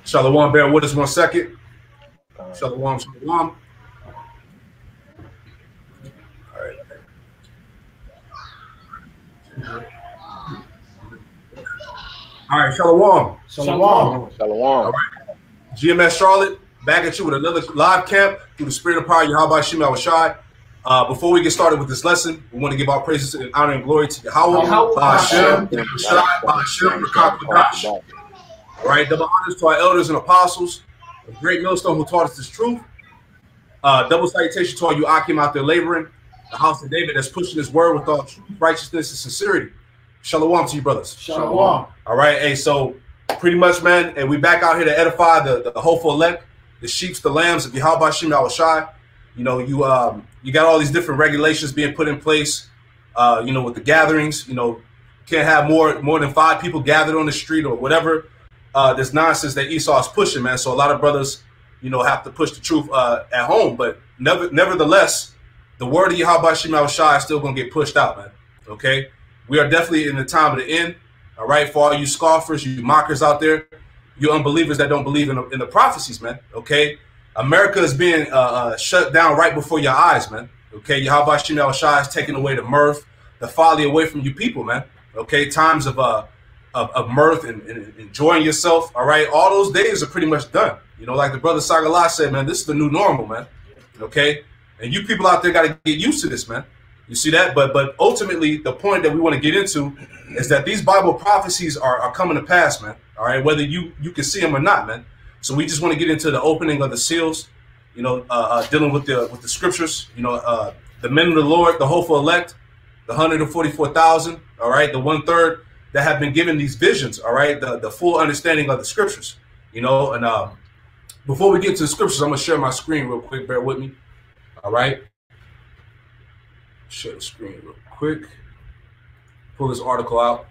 Shalom, bear with us 1 second. Shalom, shalom. All right. All right, shalom. Shalom. Shalom. All right. GMS Charlotte, back at you with another live camp through the spirit of power, Yahweh Shem Shai. Before we get started with this lesson, we want to give our praises and honor and glory to Yahweh, Hashem, all right, double honors to our elders and apostles, the great millstone who taught us this truth. Double salutation to all you Akim out there laboring, the house of David that's pushing his word with all truth, righteousness, and sincerity. Shalom to you, brothers. Shalom. All right, hey, so pretty much, man, and we back out here to edify the hopeful elect, the sheep, the lambs of Yahweh Shem Shai. You know, you got all these different regulations being put in place. You know, with the gatherings, you know, can't have more than 5 people gathered on the street or whatever. This nonsense that Esau is pushing, man. So a lot of brothers, you know, have to push the truth at home. But nevertheless, the word of Yahweh Shem Shai is still going to get pushed out, man. Okay? We are definitely in the time of the end. All right? For all you scoffers, you mockers out there, you unbelievers that don't believe in the prophecies, man. Okay? America is being shut down right before your eyes, man. Okay? Yahweh Shem Shai is taking away the mirth, the folly away from you people, man. Okay? Times of mirth and enjoying yourself, all right? All those days are pretty much done. You know, like the brother Sagala said, man, this is the new normal, man, okay? And you people out there got to get used to this, man. You see that? But ultimately, the point that we want to get into is that these Bible prophecies are coming to pass, man, all right? Whether you can see them or not, man. So we just want to get into the opening of the seals, you know, dealing with the scriptures, you know, the men of the Lord, the hopeful elect, the 144,000, all right, the 1/3 that have been given these visions, all right, the full understanding of the scriptures, you know. And before we get to the scriptures, I'm gonna share my screen real quick. Bear with me, all right. Share the screen real quick. Pull this article out,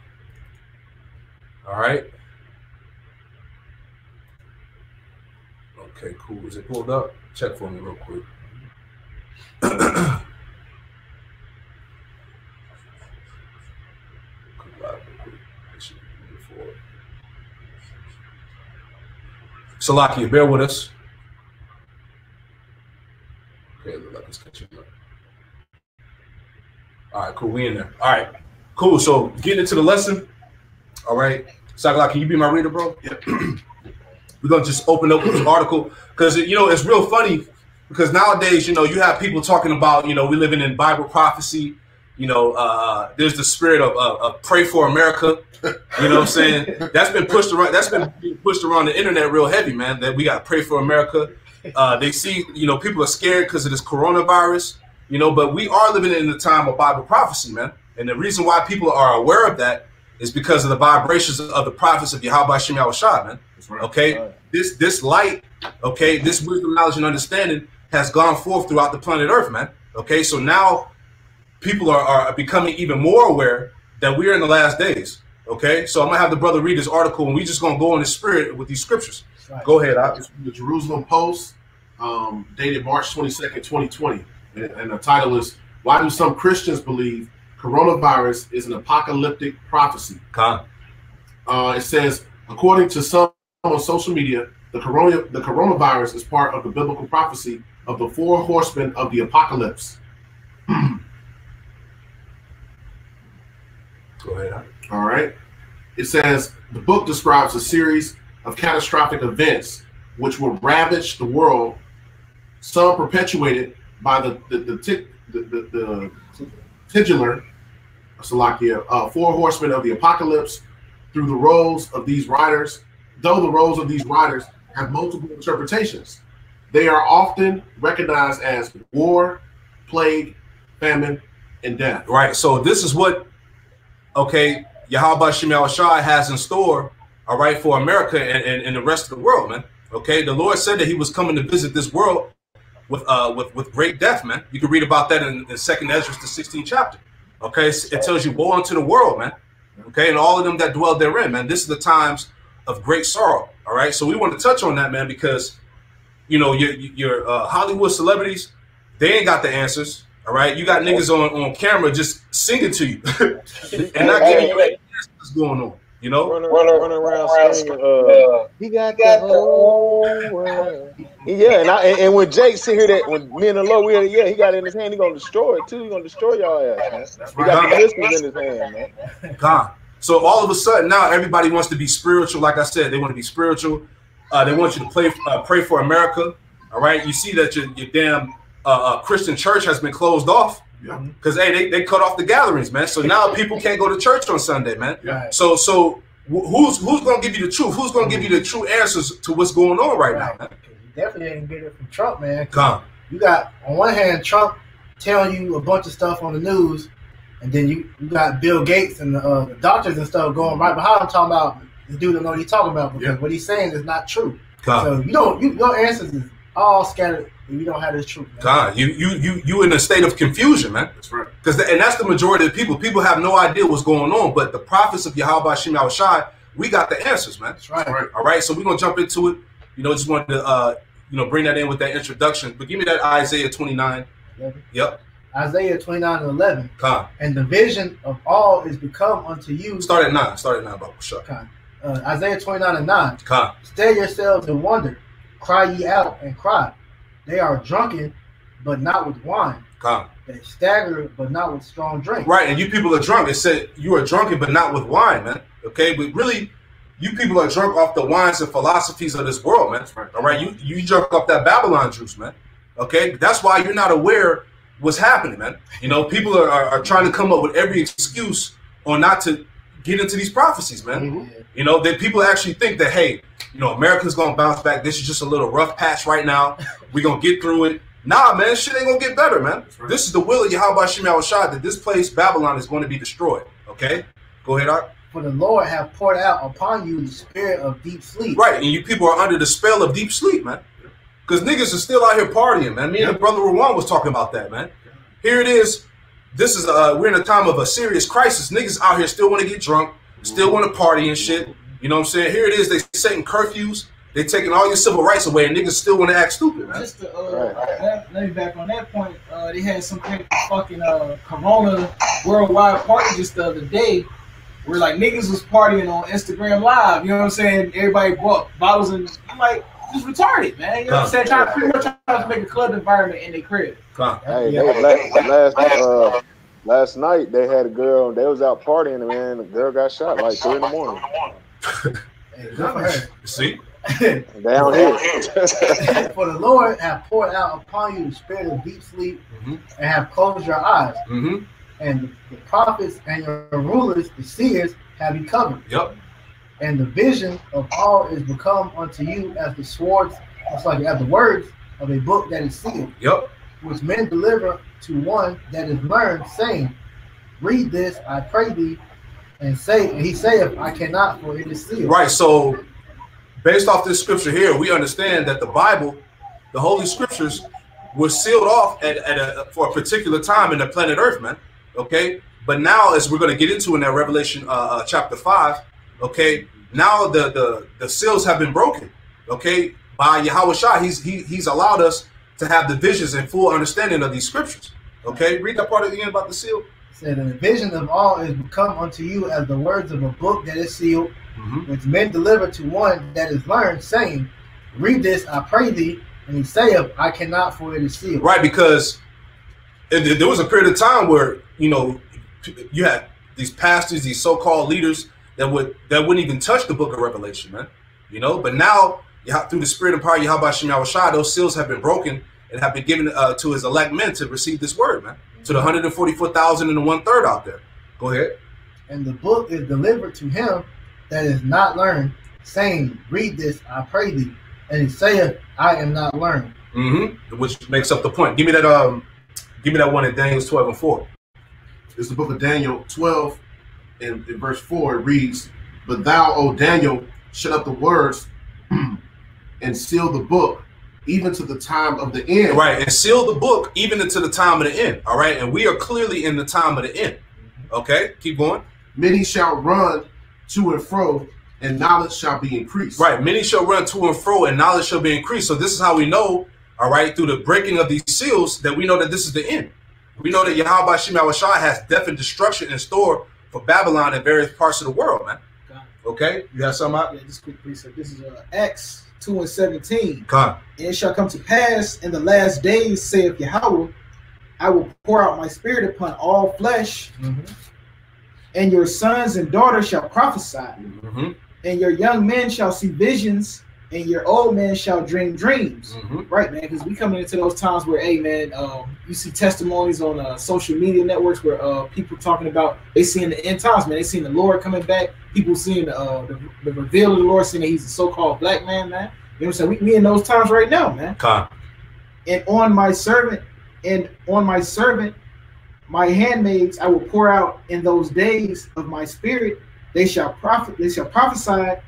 all right. Okay, cool. Is it pulled up? Check for me real quick. Salakia, bear with us. Okay, look like it's catching up. All right, cool. We in there. All right, cool. So getting into the lesson. All right, Sagala, can you be my reader, bro? Yep. We're gonna just open up this article because you know it's real funny because nowadays you know you have people talking about you know we living in Bible prophecy. You know, there's the spirit of pray for America. You know what I'm saying? That's been pushed around. That's been pushed around the internet real heavy, man. That we got to pray for America. They see, you know, people are scared because of this coronavirus. You know, but we are living in the time of Bible prophecy, man. And the reason why people are aware of that is because of the vibrations of the prophets of Yahweh Shem Shai, man. Right. Okay, right. This light, okay, this wisdom, knowledge, and understanding has gone forth throughout the planet Earth, man. Okay, so now people are becoming even more aware that we're in the last days. Okay, so I'm gonna have the brother read this article, and we just gonna go in the spirit with these scriptures. Right. Go ahead. It's from the Jerusalem Post, dated March 22nd, 2020, and the title is "Why Do Some Christians Believe Coronavirus is an Apocalyptic Prophecy?" It says, according to some on social media, the coronavirus is part of the biblical prophecy of the 4 horsemen of the apocalypse. Go ahead. All right. It says the book describes a series of catastrophic events which will ravage the world, some perpetuated by the titular Salakia, 4 horsemen of the apocalypse through the roles of these writers. Though the roles of these writers have multiple interpretations, they are often recognized as war, plague, famine, and death. Right. So this is what, okay, Yahweh Shem Shai has in store, all right, for America and the rest of the world, man. Okay, the Lord said that He was coming to visit this world with great death, man. You can read about that in 2nd Ezra, the 16th chapter. Okay, it tells you, woe unto the world, man. Okay, and all of them that dwell therein, man. This is the times of great sorrow. All right, so we want to touch on that, man, because you know your Hollywood celebrities, they ain't got the answers. All right, you got niggas on camera just singing to you and not giving you any what's going on. You know, running around singing. He got the whole world. Yeah, and when Jake sit here, that when me and the Lord, he got it in his hand. He gonna destroy it too. He gonna destroy y'all ass, man. He got the listeners in his hand, man. God. So all of a sudden now everybody wants to be spiritual. Like I said, they want to be spiritual. They want you to pray for America. All right. You see that your damn Christian church has been closed off. Because hey, they cut off the gatherings, man. So now people can't go to church on Sunday, man. So who's gonna give you the truth? Who's gonna give you the true answers to what's going on right now, man? You definitely didn't get it from Trump, man. You got on one hand Trump telling you a bunch of stuff on the news, and then you got Bill Gates and the doctors and stuff going right behind him talking about the dude don't know what he's talking about because what he's saying is not true. So your answers is all scattered. You don't have this truth, man. You in a state of confusion, man. That's right. And that's the majority of people. People have no idea what's going on. But the prophets of Yahweh Shem Yahushai, we got the answers, man. That's right. All right. So we're gonna jump into it. Just wanted to bring that in with that introduction. But give me that Isaiah 29. 11. Yep. Isaiah 29:11. And the vision of all is become unto you. Start at 9. Bible. Shut. Isaiah 29:9. Stay yourselves and wonder. Cry ye out and cry. They are drunken, but not with wine. They stagger, but not with strong drink. Right, and you people are drunk. It said you are drunken, but not with wine, man. Okay, but really, you people are drunk off the wines and philosophies of this world, man. All right, you drunk off that Babylon juice, man. Okay, that's why you're not aware what's happening, man. People are trying to come up with every excuse on not to get into these prophecies, man. That people actually think that, hey, America's gonna bounce back. This is just a little rough patch right now. We're gonna get through it. Nah, man, shit ain't gonna get better, man. This is the will of Yahweh Shem Yahushai that this place, Babylon, is going to be destroyed. Okay? Go ahead, Art. For the Lord have poured out upon you the spirit of deep sleep. Right, and you people are under the spell of deep sleep, man. Because niggas are still out here partying, man. Me and Brother Rawan was talking about that, man. Here it is. This is we're in a time of a serious crisis. Niggas out here still want to get drunk, still want to party and shit. You know what I'm saying? Here it is. They setting curfews. They taking all your civil rights away, and niggas still want to act stupid, man. Just to let me back on that point. They had some kind of fucking Corona worldwide party just the other day, where like niggas was partying on Instagram Live. You know what I'm saying? Everybody brought bottles, and I'm like, just retarded, man. You know what I'm saying? Pretty much trying to make a club environment in their crib. Last night they had a girl. They was out partying, and man, the girl got shot like 3 in the morning. See? Down here. For the Lord have poured out upon you the spirit of deep sleep and have closed your eyes. And the prophets and your rulers, the seers, have you covered. And the vision of all is become unto you as the swords, as the words of a book that is sealed. Which men deliver to one that is learned, saying, read this, I pray thee, and he saith, I cannot, for it is sealed. Right, so based off this scripture here, we understand that the Bible, the Holy Scriptures, were sealed off for a particular time in the planet Earth, man. Okay, but now, as we're going to get into in that Revelation chapter 5, okay, now the seals have been broken. Okay, by Yahweh Shai, he's allowed us to have the visions and full understanding of these scriptures. Okay, read that part again about the seal. It said, and the vision of all is become unto you as the words of a book that is sealed, which men deliver to one that is learned, saying, read this, I pray thee, and he saith, I cannot, for it is sealed. Right, because there was a period of time where, you had these pastors, these so-called leaders that wouldn't even touch the book of Revelation, man. But now, through the spirit and power of Yahweh Shem Yahushai, those seals have been broken and have been given to his elect men to receive this word, man. To the 144,000 and the 1/3 out there. Go ahead. And the book is delivered to him that is not learned, saying, read this, I pray thee. And he saith, I am not learned. Which makes up the point. Give me that one in Daniel 12 and 4. It's the book of Daniel 12 and in verse 4 it reads, but thou, O Daniel, shut up the words and seal the book even to the time of the end. Right, and seal the book even into the time of the end. All right, and we are clearly in the time of the end. Okay, keep going. Many shall run to and fro, and knowledge shall be increased. Right, many shall run to and fro, and knowledge shall be increased. So this is how we know, all right, through the breaking of these seals, that we know that this is the end. We know that Yahweh Shem Shai has death and destruction in store for Babylon and various parts of the world, man. Okay, you have something out? Yeah, just quick precept. This is Acts 2:17. Come. And it shall come to pass in the last days, saith Yahweh, I will pour out my spirit upon all flesh, and your sons and daughters shall prophesy, and your young men shall see visions, and your old men shall dream dreams. Right, man, because we coming into those times where, hey, man, you see testimonies on social media networks where people talking about they seeing the end times, man. They seeing the Lord coming back. People seeing the reveal of the Lord, seeing that he's a so-called black man, man. You know what I'm saying? We in those times right now, man. And on my servant, my handmaids, I will pour out in those days of my spirit. They shall prophesy,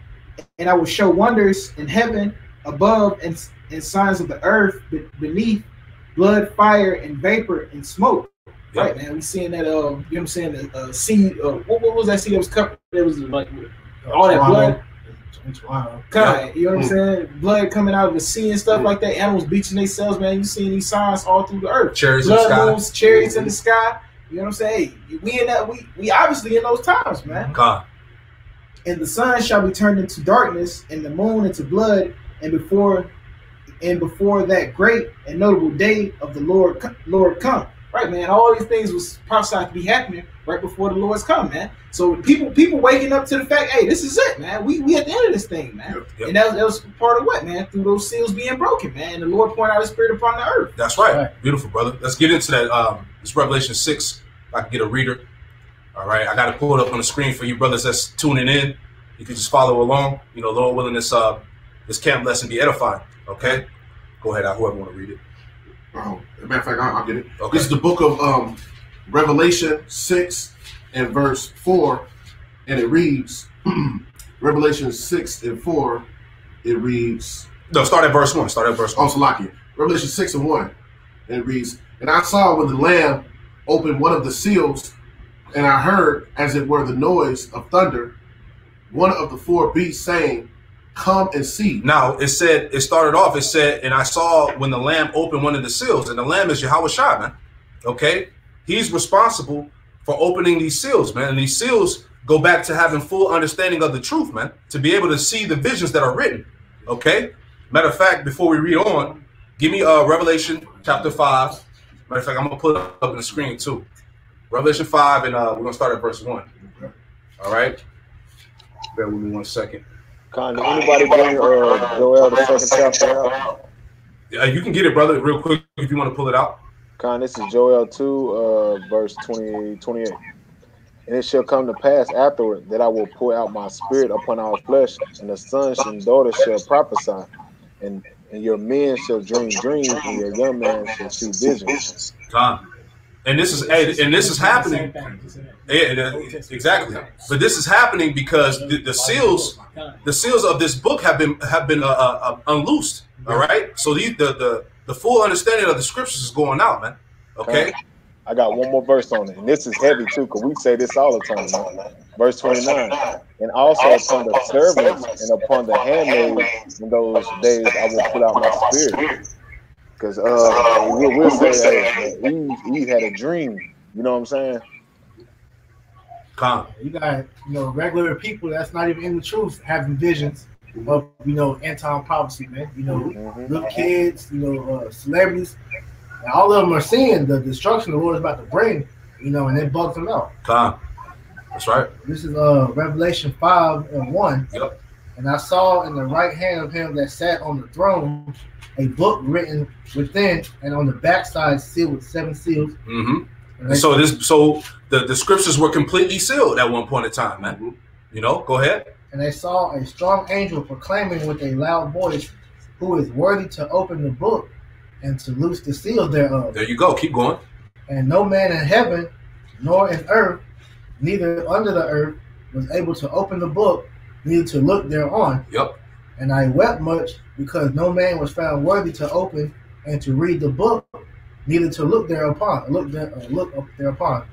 and I will show wonders in heaven above and signs of the earth beneath, blood, fire, and vapor and smoke. Right, man. We seeing that. You know what I'm saying? The sea. What was that sea that was covered? There was like all that blood. You know what I'm saying? Blood coming out of the sea and stuff like that. Animals beaching themselves, man. You seeing these signs all through the earth. Chariots blood in the sky. moons, chariots in the sky. You know what I'm saying? Hey, we in that. We obviously in those times, man. And the sun shall be turned into darkness, and the moon into blood, and before that great and notable day of the Lord come. Right, man. All these things was prophesied to be happening right before the Lord's come, man. So people waking up to the fact, hey, this is it, man. We at the end of this thing, man. And that was part of what, man? Through those seals being broken, man. And the Lord poured out his spirit upon the earth. That's right. Beautiful, brother. Let's get into that. It's Revelation 6. If I can get a reader. All right. I got to pull it up on the screen for you brothers that's tuning in. You can just follow along. You know, Lord willing, this camp lesson be edifying. Okay? Go ahead, whoever want to read it. Matter of fact, I'll get it. Okay. This is the book of Revelation 6 and verse 4, and it reads, Revelation 6 and 4, it reads... No, start at verse 1. Start at verse 1. Oh, Salakia. Revelation 6 and 1, and it reads, and I saw when the Lamb opened one of the seals, and I heard, as it were the noise of thunder, one of the four beasts saying, come and see. Now, it said, it started off, it said, and I saw when the Lamb opened one of the seals, and the Lamb is Yahweh Shai, man. Okay? He's responsible for opening these seals, man. And these seals go back to having full understanding of the truth, man, to be able to see the visions that are written. Okay? Matter of fact, before we read on, give me Revelation chapter 5. Matter of fact, I'm going to put it up on the screen too. Revelation 5, and we're going to start at verse 1. All right? Bear with me 1 second. Did anybody bring Joel the second chapter out? You can get it, brother, real quick if you want to pull it out. This is Joel 2, verse 28. And it shall come to pass afterward that I will pour out my spirit upon all flesh, and the sons and daughters shall prophesy, and your men shall dream dreams, and your young men shall see visions. And this is happening. Yeah, exactly. But this is happening because the seals of this book have been unloosed. All right. So the full understanding of the scriptures is going out, man. Okay. I got one more verse on it, and this is heavy too, because we say this all the time, man. Verse 29. And also upon the servants and upon the handmaids in those days I will put out my spirit. Because we'll say that Eve had a dream. You know what I'm saying? You got, regular people that's not even in the truth having visions of, end time prophecy, man. Little kids, celebrities. And all of them are seeing the destruction the Lord is about to bring, and it bugs them out. That's right. This is Revelation 5 and 1. Yep. And I saw in the right hand of him that sat on the throne a book written within, and on the backside sealed with 7 seals. So the scriptures were completely sealed at one point in time, man. Go ahead. And they saw a strong angel proclaiming with a loud voice, who is worthy to open the book and to loose the seals thereof. There you go. Keep going. And no man in heaven, nor in earth, neither under the earth, was able to open the book, neither to look thereon. Yep. And I wept much, because no man was found worthy to open and to read the book, neither to look thereupon. Look up thereupon.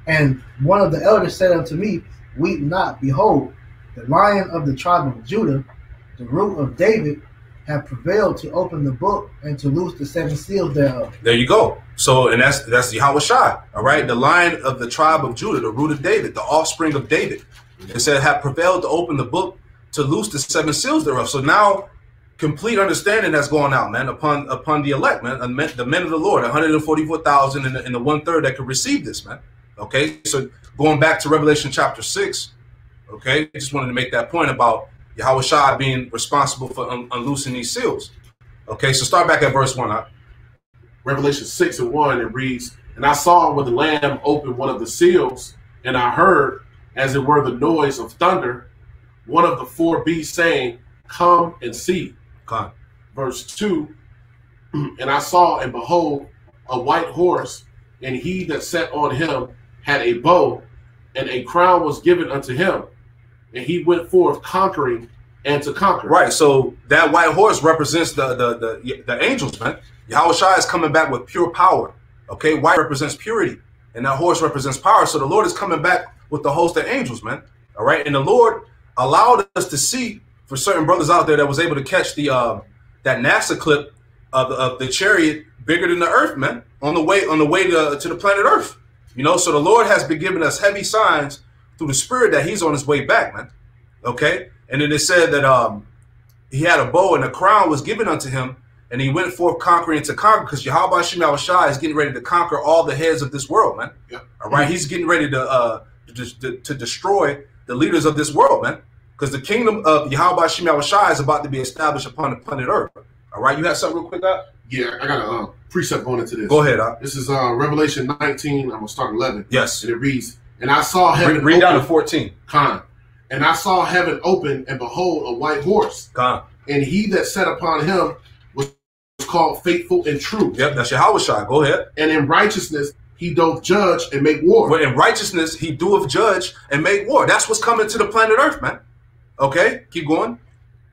And one of the elders said unto me, weep not. Behold, the Lion of the tribe of Judah, the root of David, have prevailed to open the book and to loose the 7 seals thereof. There you go. So, and that's Yahweh Shai, all right? The Lion of the tribe of Judah, the root of David, the offspring of David. It said, have prevailed to open the book to loose the 7 seals thereof. So now, complete understanding that's going out, man, upon the elect, man, the men of the Lord, 144,000 and the 1/3 that could receive this, man. Okay, so going back to Revelation chapter 6, okay, I just wanted to make that point about Yahweh Shai being responsible for unloosing these seals. Okay, so start back at verse 1. Huh? Revelation 6:1, it reads, and I saw when the Lamb opened one of the seals, and I heard, as it were the noise of thunder, one of the 4 beasts saying, come and see. Come. Verse 2, and I saw, and behold, a white horse, and he that sat on him had a bow, and a crown was given unto him, and he went forth conquering and to conquer. Right. So that white horse represents the angels, man. Yahweh Shai is coming back with pure power. Okay. White represents purity, and that horse represents power. So the Lord is coming back with the host of angels, man. All right. And the Lord allowed us to see, for certain brothers out there that was able to catch the that NASA clip of the chariot bigger than the earth, man, on the way to the planet Earth. You know, so the Lord has been giving us heavy signs through the Spirit that He's on His way back, man. Okay, and then it said that He had a bow and a crown was given unto Him, and He went forth conquering to conquer, because Yahweh Shai is getting ready to conquer all the heads of this world, man. Yeah. All right, He's getting ready to destroy the leaders of this world, man. Because the kingdom of Yahweh Shai is about to be established upon the planet Earth. All right, you have something real quick, Doc? Yeah, I got a precept going into this. Go ahead, Doc. This is Revelation 19. I'm going to start 11. Yes. And it reads, and I saw heaven read down to 14. And I saw heaven open, and behold, a white horse. And he that sat upon him was called Faithful and True. Yep, that's Yahweh Shai. Go ahead. And in righteousness he doth judge and make war. Well, in righteousness he doeth judge and make war. That's what's coming to the planet Earth, man. Okay, keep going.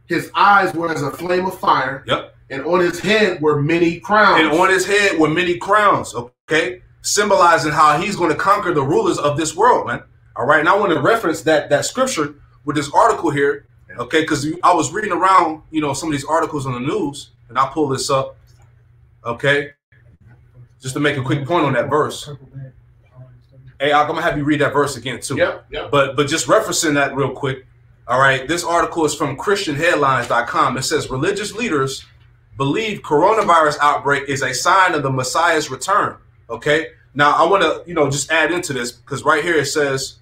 His eyes were as a flame of fire. Yep. And on his head were many crowns. And on his head were many crowns. Okay, symbolizing how he's going to conquer the rulers of this world, man. All right, and I want to reference that scripture with this article here. Okay, because I was reading around, you know, some of these articles on the news, and I'll pull this up. Okay, just to make a quick point on that verse. Hey, I'm gonna have you read that verse again too. Yeah. But just referencing that real quick. All right, this article is from ChristianHeadlines.com. It says religious leaders believe coronavirus outbreak is a sign of the Messiah's return. Okay, now I want to, you know, just add into this, because right here it says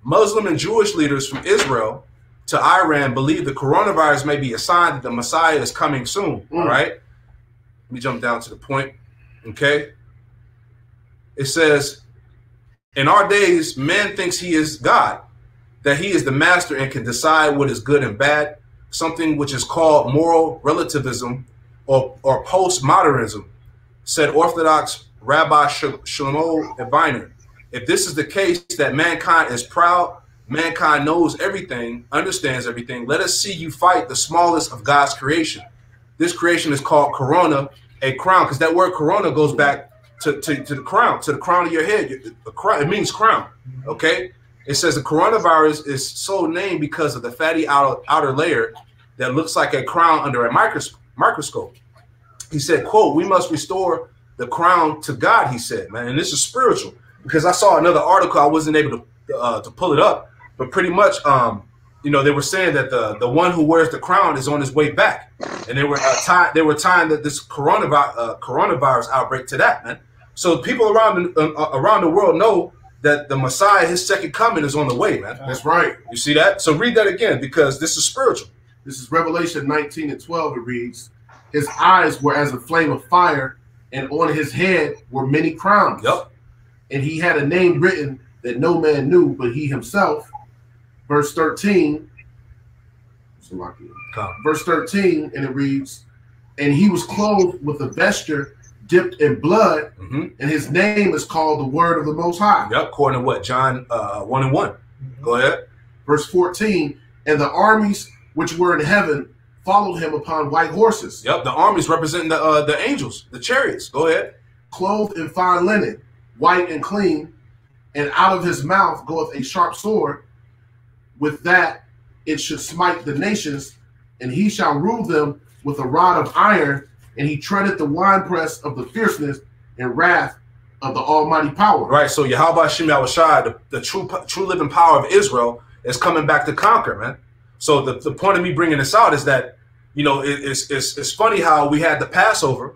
Muslim and Jewish leaders from Israel to Iran believe the coronavirus may be a sign that the Messiah is coming soon. All right, let me jump down to the point. Okay, it says, in our days, man thinks he is God, that he is the master and can decide what is good and bad, something which is called moral relativism or postmodernism, said Orthodox Rabbi Shlomo Weiner. If this is the case, that mankind is proud, mankind knows everything, understands everything, let us see you fight the smallest of God's creation. This creation is called corona, a crown, because that word corona goes back to the crown of your head. It means crown, okay? It says the coronavirus is so named because of the fatty outer layer that looks like a crown under a microscope. He said, quote, we must restore the crown to God, he said, man. And this is spiritual, because I saw another article. I wasn't able to pull it up, but pretty much, you know, they were saying that the one who wears the crown is on his way back. And they were tying that this coronavirus outbreak to that, man. So people around the world know that the Messiah, his second coming, is on the way, man. That's right. You see that? So read that again, because this is spiritual. This is Revelation 19:12. It reads, his eyes were as a flame of fire, and on his head were many crowns. Yep. And he had a name written that no man knew but he himself. Verse 13. Verse 13, and it reads, and he was clothed with a vesture dipped in blood, and his name is called the Word of the Most High. Yep, according to what? John 1:1. Go ahead. Verse 14, and the armies which were in heaven followed him upon white horses. Yep, the armies representing the angels, the chariots. Go ahead. Clothed in fine linen, white and clean, and out of his mouth goeth a sharp sword, with that it should smite the nations, and he shall rule them with a rod of iron, and he treaded the winepress of the fierceness and wrath of the Almighty power. Right. So Yahweh Shem Yahushai, the true living power of Israel, is coming back to conquer, man. So the point of me bringing this out is that, you know, it's funny how we had the Passover,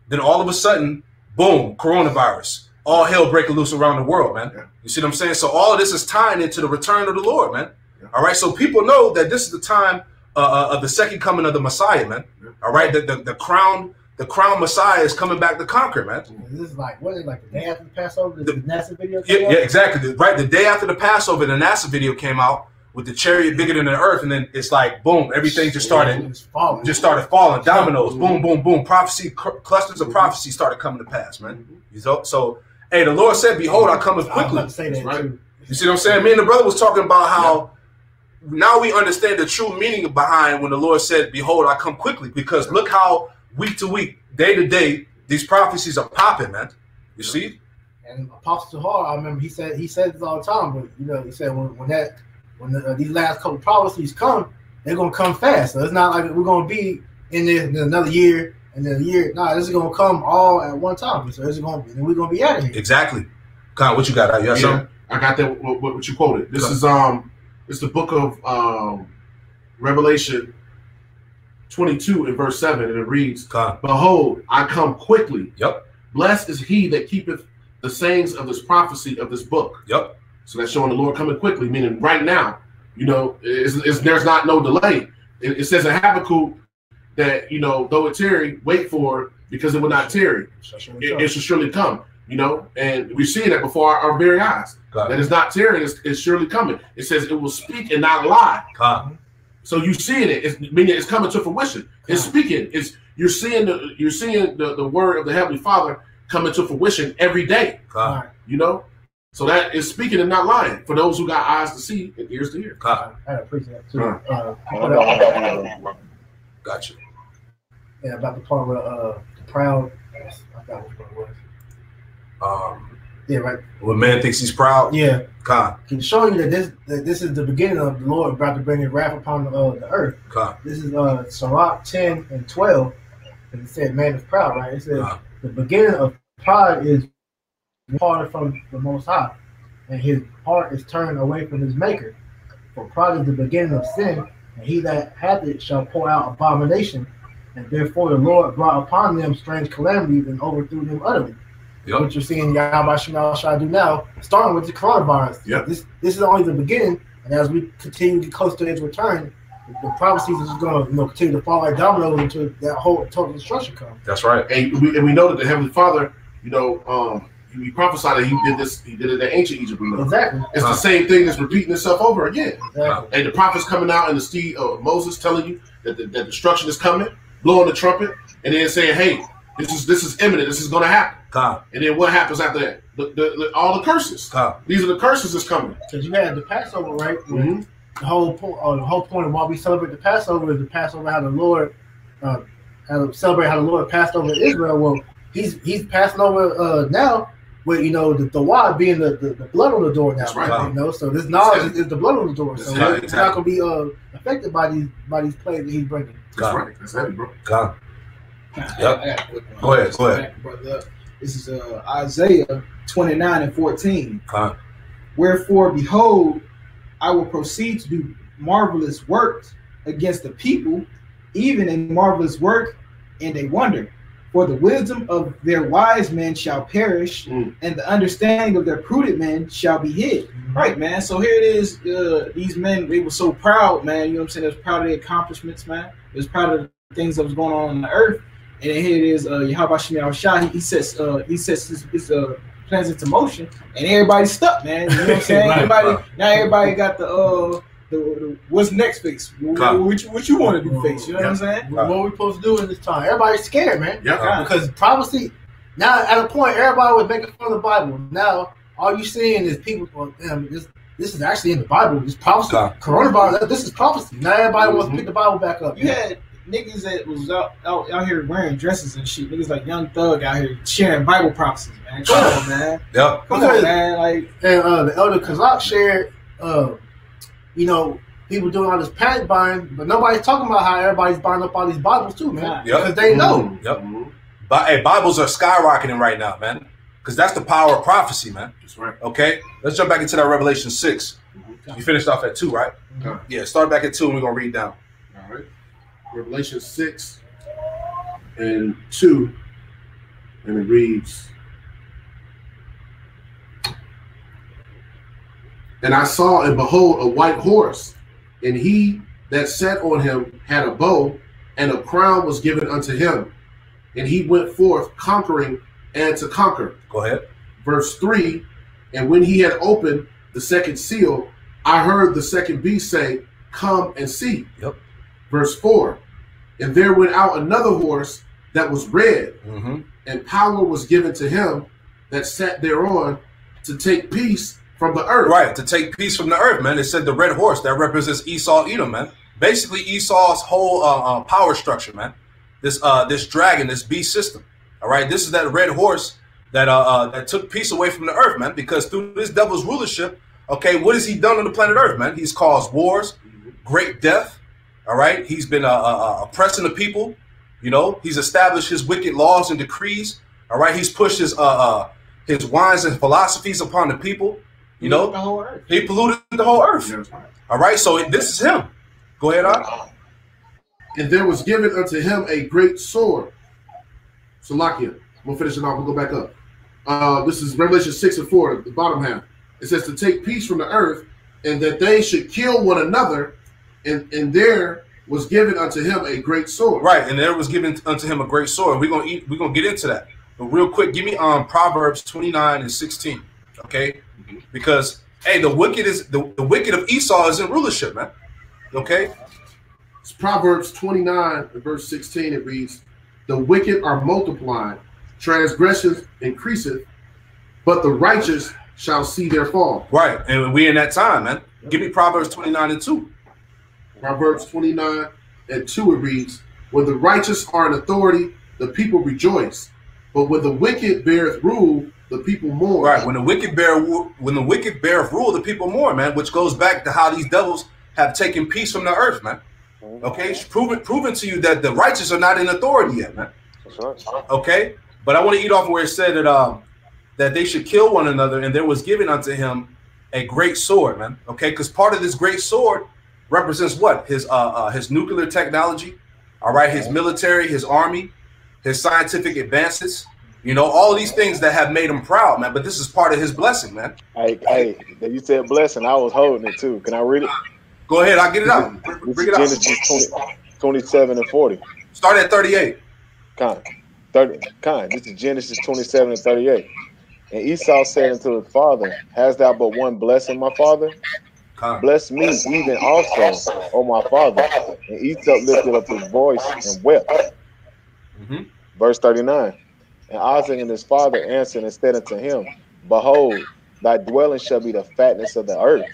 then all of a sudden, boom, coronavirus, all hell breaking loose around the world, man. Yeah. You see what I'm saying? So all of this is tying into the return of the Lord, man. Yeah. All right. So people know that this is the time of the second coming of the Messiah, man. Yeah. All right. The crown Messiah is coming back to conquer, man. This is like, what is it, like the day after the Passover? The NASA video Yeah, came out? yeah, exactly. Right. The day after the Passover, the NASA video came out with the chariot bigger than the earth, and then it's like, boom, everything just started falling. Dominoes, boom, boom, boom. Prophecy, clusters of prophecy started coming to pass, man. So, hey, the Lord said, "Behold, I come as quickly." I say that too. You see what I'm saying? Me and the brother was talking about how now we understand the true meaning behind when the Lord said, "Behold, I come quickly," because look how week to week, day to day, these prophecies are popping, man. You see? And Apostle Hall, I remember he said this all the time, but you know, he said when these last couple prophecies come, they're gonna come fast. So it's not like we're gonna be in there another year and then a year. No, this is gonna come all at one time. So it's gonna be, and we're gonna be out of here. Exactly. Con, what you got? You got something? I got that. What you quoted? This is it's the book of Revelation 22 and verse 7, and it reads, "Behold, I come quickly. Yep. Blessed is he that keepeth the sayings of this prophecy of this book." Yep. So that's showing the Lord coming quickly, meaning right now. You know, there's not no delay. It says in Habakkuk that, you know, though it tarry, wait for it, because it will not tarry. It shall surely come. You know, and we're seeing that before our very eyes. That it's not tarrying, it's surely coming. It says it will speak and not lie. So you seeing it, meaning it's coming to fruition. It's speaking. You're seeing the word of the Heavenly Father coming to fruition every day. You know, so that is speaking and not lying for those who got eyes to see and ears to hear. I appreciate that too. Gotcha. Yeah, about the part where the proud. I forgot what it was. Yeah, right. When man thinks he's proud. Yeah. Con. Can show you that this is the beginning of the Lord about to bring his wrath upon the earth. Con. This is Sirach 10 and 12. And it said, "Man is proud," right? It says the beginning of pride is departed from the Most High, and his heart is turned away from his Maker. For pride is the beginning of sin, and he that hath it shall pour out abomination. And therefore the Lord brought upon them strange calamities and overthrew them utterly. Yep. What you're seeing Yahweh Shem Yahushai do now, starting with the coronavirus. Yep. This is only the beginning, and as we continue to get close to his return, the prophecies are just going to continue to fall like dominoes until that whole total destruction comes. That's right. And we know that the Heavenly Father, you know, he prophesied that he did this. He did it in ancient Egypt. Exactly. It's the same thing that's repeating itself over again. Exactly. And the prophets coming out in the steed of Moses telling you that the destruction is coming, blowing the trumpet, and then saying, "Hey, this is imminent. This is going to happen." And then what happens after that? All the curses. These are the curses that's coming. Because you had the Passover, right? Mm-hmm. The whole point of why we celebrate the Passover is the Passover how the Lord celebrate how the Lord passed over Israel. Well, he's passing over now with, you know, the why being the blood on the door now. That's right. You know, so this knowledge is the blood on the door. So it's not going to be affected by these plagues that he's bringing. That's right. That's heavy, bro. Yep. Go ahead. This is Isaiah 29 and 14. Wherefore, behold, I will proceed to do marvelous works against the people, even a marvelous work and a wonder. For the wisdom of their wise men shall perish, and the understanding of their prudent men shall be hid. Right, man. So here it is. These men, they were so proud, man. You know what I'm saying? They was proud of their accomplishments, man. They was proud of the things that was going on the earth. And then here it is, Yahweh Shem Yahushai, he sets his plans into motion, and everybody's stuck, man. You know what I'm saying? Everybody got the what's next face. What you want to do face? You know what I'm saying? What we supposed to do in this time? Everybody's scared, man. Because prophecy now at a point, everybody was making fun of the Bible. Now all you seeing is people. This is actually in the Bible. This prophecy, coronavirus. This is prophecy. Now everybody wants to pick the Bible back up. You had niggas that was out here wearing dresses and shit. Niggas like Young Thug out here sharing Bible prophecies, man. Come on, man. Yep. Come on, man. Like, and the Elder Kazak shared, you know, people doing all this panic buying, but nobody's talking about how everybody's buying up all these Bibles too, man. Yep. Because they know. Yep. But hey, Bibles are skyrocketing right now, man. Because that's the power of prophecy, man. That's right. Okay, let's jump back into that Revelation 6. You finished off at 2, right? Yeah, start back at 2 and we're going to read down. All right. Revelation 6 and 2. And it reads, and I saw and behold a white horse, and he that sat on him had a bow, and a crown was given unto him. And he went forth conquering and to conquer. Go ahead. Verse 3, and when he had opened the second seal, I heard the second beast say, come and see. Yep. Verse 4, and there went out another horse that was red, and power was given to him that sat thereon to take peace from the earth. Right, to take peace from the earth, man. It said the red horse, that represents Esau, Edom, man. Basically Esau's whole power structure, man. This dragon, this beast system. All right, this is that red horse that that took peace away from the earth, man. Because through this devil's rulership, okay, what has he done on the planet Earth, man? He's caused wars, great death. All right, he's been oppressing the people. You know, he's established his wicked laws and decrees. All right, he's pushed his wines and philosophies upon the people. You know, the whole earth. He polluted the whole earth. All right, so this is him. Go ahead, on. And there was given unto him a great sword. Salakia. We'll finish it off. We'll go back up. This is Revelation 6 and 4, the bottom half. It says to take peace from the earth, and that they should kill one another, and there was given unto him a great sword. Right, and there was given unto him a great sword. We're gonna get into that. But real quick, give me Proverbs 29 and 16. Okay? Because hey, the wicked of Esau is in rulership, man. Okay? It's Proverbs 29 and verse 16. It reads, the wicked are multiplied, transgressions increaseth, but the righteous shall see their fall. Right, and we in that time, man. Give me Proverbs 29 and 2. Proverbs 29 and 2, it reads, when the righteous are in authority, the people rejoice, but when the wicked beareth rule, the people mourn. Right, when the wicked beareth rule, the people mourn, man. Which goes back to how these devils have taken peace from the earth, man. Okay, it's proven to you that the righteous are not in authority yet, man. Okay, but I want to eat off where it said that they should kill one another, and there was given unto him a great sword, man. Okay, because part of this great sword represents what? His nuclear technology, all right, his military, his army, his scientific advances. You know, all these things that have made him proud, man. But this is part of his blessing, man. Hey, you said blessing. I was holding it too. Can I read it? Go ahead. I'll get it out. Bring it out. Genesis 27 and 40. Start at 38. This is Genesis 27 and 38. And Esau said unto his father, hast thou but one blessing, my father? Bless me even also, O my father. And Esau lifted up his voice and wept. Verse 39. And Isaac and his father answered and said unto him, behold, thy dwelling shall be the fatness of the earth,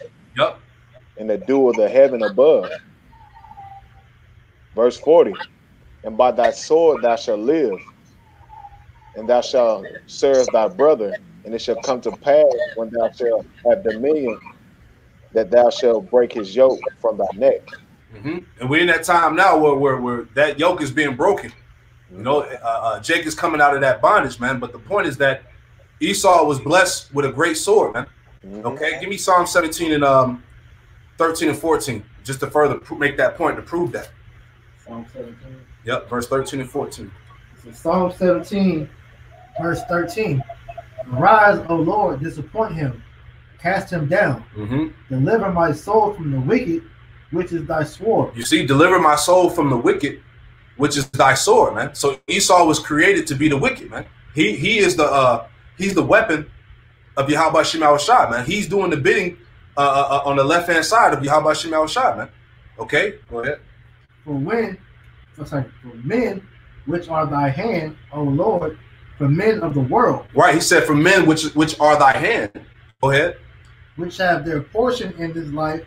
and the dew of the heaven above. Verse 40. And by thy sword thou shalt live, and thou shalt serve thy brother, and it shall come to pass when thou shalt have dominion, that thou shalt break his yoke from thy neck. And we're in that time now where that yoke is being broken. You know, Jake is coming out of that bondage, man. But the point is that Esau was blessed with a great sword, man. Okay, give me Psalm 17 and 13 and 14, just to further make that point, to prove that. Psalm 17. Yep, verse 13 and 14. So Psalm 17, verse 13. Arise, O Lord, disappoint him, cast him down. Deliver my soul from the wicked, which is thy sword. You see, deliver my soul from the wicked, which is thy sword, man. So Esau was created to be the wicked, man. He's the weapon of Yahweh Shem Shai, man. He's doing the bidding on the left hand side of Yahweh Shem Shai, man. Okay, go ahead. For men which are thy hand, O Lord, for men of the world. Right, he said for men which are thy hand. Go ahead. Which have their portion in this life,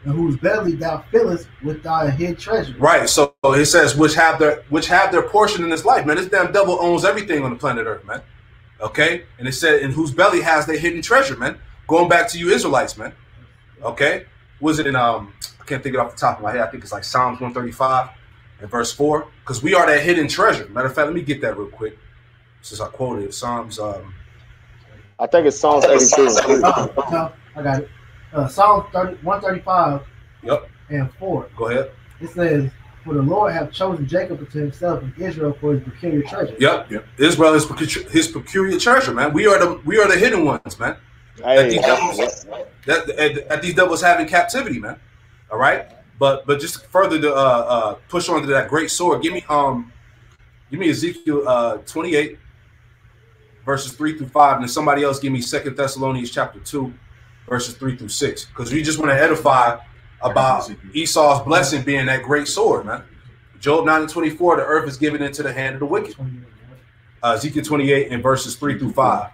and whose belly thou fillest with thy hid treasure. Right. So it says which have their portion in this life, man. This damn devil owns everything on the planet Earth, man. Okay. And it said in whose belly has their hidden treasure, man. Going back to you Israelites, man. Okay. Was it in I can't can't think it off the top of my head. I think it's like Psalms 135 and verse 4. Because we are that hidden treasure. Matter of fact, let me get that real quick. Since I quoted it. Psalms. I think it's Psalms 82. No, I got it. Psalms 135 and 4. Go ahead. It says, "For the Lord hath chosen Jacob unto himself and Israel for his peculiar treasure." Yep. Israel is his peculiar treasure, man. We are the hidden ones, man. Hey, that these devils have in captivity, man. All right, but just further to push on to that great sword. Give me Ezekiel 28 verses 3 through 5, and then somebody else give me 2 Thessalonians chapter 2 verses 3 through 6, because we just want to edify about Esau's blessing being that great sword, man. Job 9:24, the earth is given into the hand of the wicked. Ezekiel 28 and verses 3 through 5.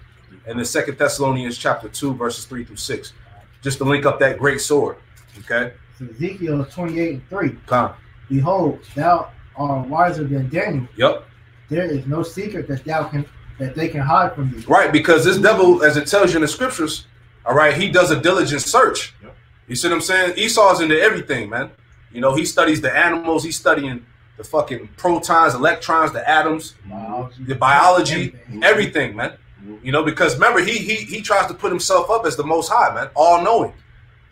And then 2 Thessalonians chapter 2, verses 3 through 6. Just to link up that great sword. Okay? So Ezekiel 28 and 3. Come. Behold, thou art wiser than Daniel. Yep. There is no secret that they can hide from thee. Right, because this devil, as it tells you in the scriptures, all right, he does a diligent search. Yep. You see what I'm saying? Esau's into everything, man. You know, he studies the animals, he's studying the fucking protons, electrons, the atoms, the biology, everything, man. You know, because remember, he tries to put himself up as the Most High, man, all knowing.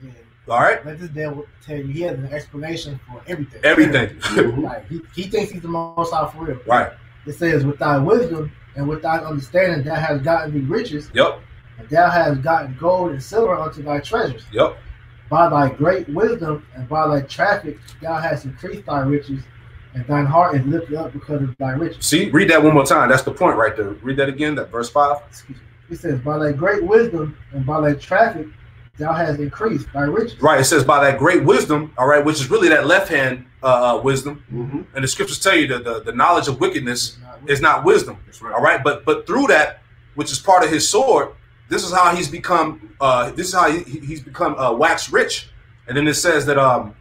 Yeah. All right. Let this devil tell you he has an explanation for everything. Everything. Like, he thinks he's the Most High for real. Right. It says, "With thy wisdom and with thy understanding, thou hast gotten thee riches. Yep. And thou hast gotten gold and silver unto thy treasures. Yep. By thy great wisdom and by thy traffic, thou hast increased thy riches, and thine heart is lifted up because of thy riches." See, read that one more time. That's the point right there. Read that again, that verse 5. It says, "By thy great wisdom and by thy traffic, thou hast increased thy riches." Right. It says by that great wisdom, all right, which is really that left hand wisdom. Mm-hmm. And the scriptures tell you that the knowledge of wickedness is not wisdom. That's right. All right. But through that, which is part of his sword, this is how he's become. This is how he's become wax rich. And then it says that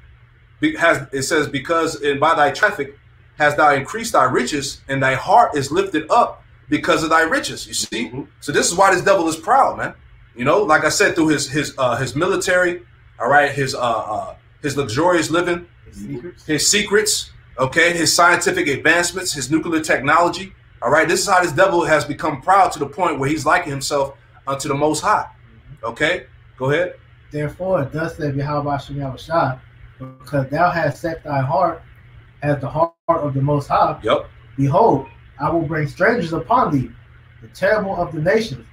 because by thy traffic hast thou increased thy riches, and thy heart is lifted up because of thy riches. You see. Mm-hmm. So this is why this devil is proud, man. You know, like I said, through his military, all right, his luxurious living, his secrets, okay, his scientific advancements, his nuclear technology, all right. This is how this devil has become proud to the point where he's liking himself unto the Most High. Okay, go ahead. "Therefore, thus saith Yahweh Shem Yahushua, because thou hast set thy heart as the heart of the Most High. Yep. Behold, I will bring strangers upon thee, the terrible of the nations.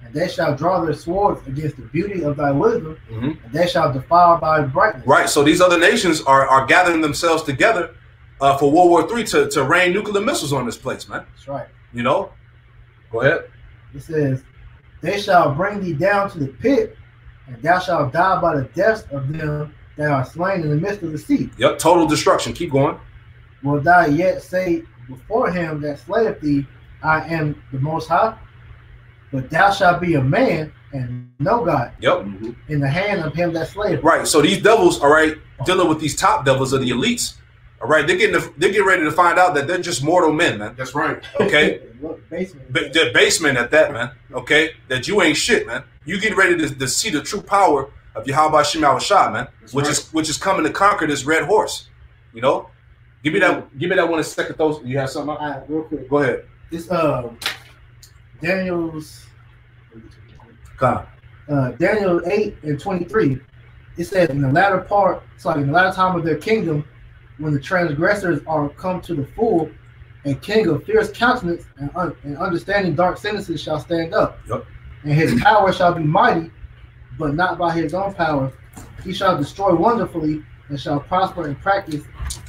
And they shall draw their swords against the beauty of thy wisdom, and they shall defile thy brightness." Right. So these other nations are gathering themselves together for World War III to rain nuclear missiles on this place, man. That's right. You know? Go ahead. It says, "They shall bring thee down to the pit, and thou shalt die by the deaths of them that are slain in the midst of the sea." Yep. Total destruction. Keep going. "Will thou yet say before him that slayeth thee, I am the Most High? But thou shalt be a man and no God." Yep. "In the hand of him that slayeth." Right. So these devils, all right, dealing with these top devils of the elites, all right, they're getting ready to find out that they're just mortal men, man. That's right. Okay. Basement. They're basement at that, man. Okay. That you ain't shit, man. You getting ready to see the true power of Yahweh Shem Yahushua, man. That's which is coming to conquer this red horse. You know. Give me that one in second. Those you have something? All right, real quick. Go ahead. It's Daniel's Daniel Daniel 8 and 23. It says, "In the latter part, in the latter time of their kingdom, when the transgressors are come to the full, a king of fierce countenance and understanding dark sentences shall stand up. Yep. And his power shall be mighty, but not by his own power. He shall destroy wonderfully, and shall prosper in practice,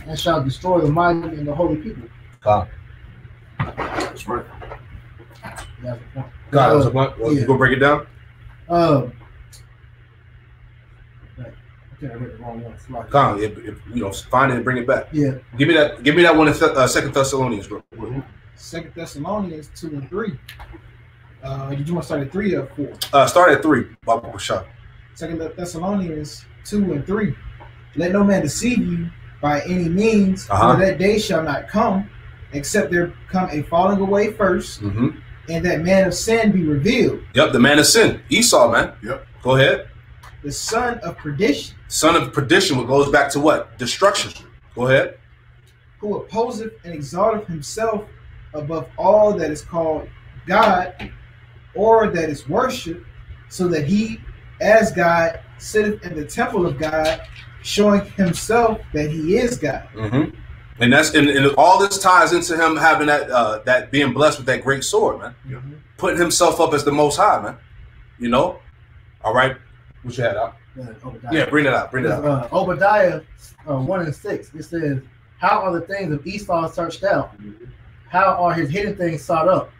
and shall destroy the mighty and the holy people." That's right. That's the point. God, that's a point. Well, you gonna break it down? I read the wrong one. Find it and bring it back. Yeah. Give me that one in 2 Thessalonians, bro. 2 Thessalonians 2 and 3. Did you want to start at 3 or 4? Start at 3. Bible shot. 2 Thessalonians 2 and 3. "Let no man deceive you by any means, for that day shall not come, except there come a falling away first, and that man of sin be revealed." Yep, the man of sin, Esau, man. Yep. Go ahead. the son of perdition. Son of perdition, what goes back to what? Destruction. Go ahead. Who opposeth and exalteth himself above all that is called God or that is worshipped, so that he, as God, sitteth in the temple of God, showing himself that he is God. Mm-hmm. And that's and all this ties into him having that that being blessed with that great sword, man. Mm-hmm. Putting himself up as the Most High, man. You know. All right. What you had out? Yeah, bring it out. Bring it out. Obadiah 1:6. It says, "How are the things of Esau searched out? How are his hidden things sought up?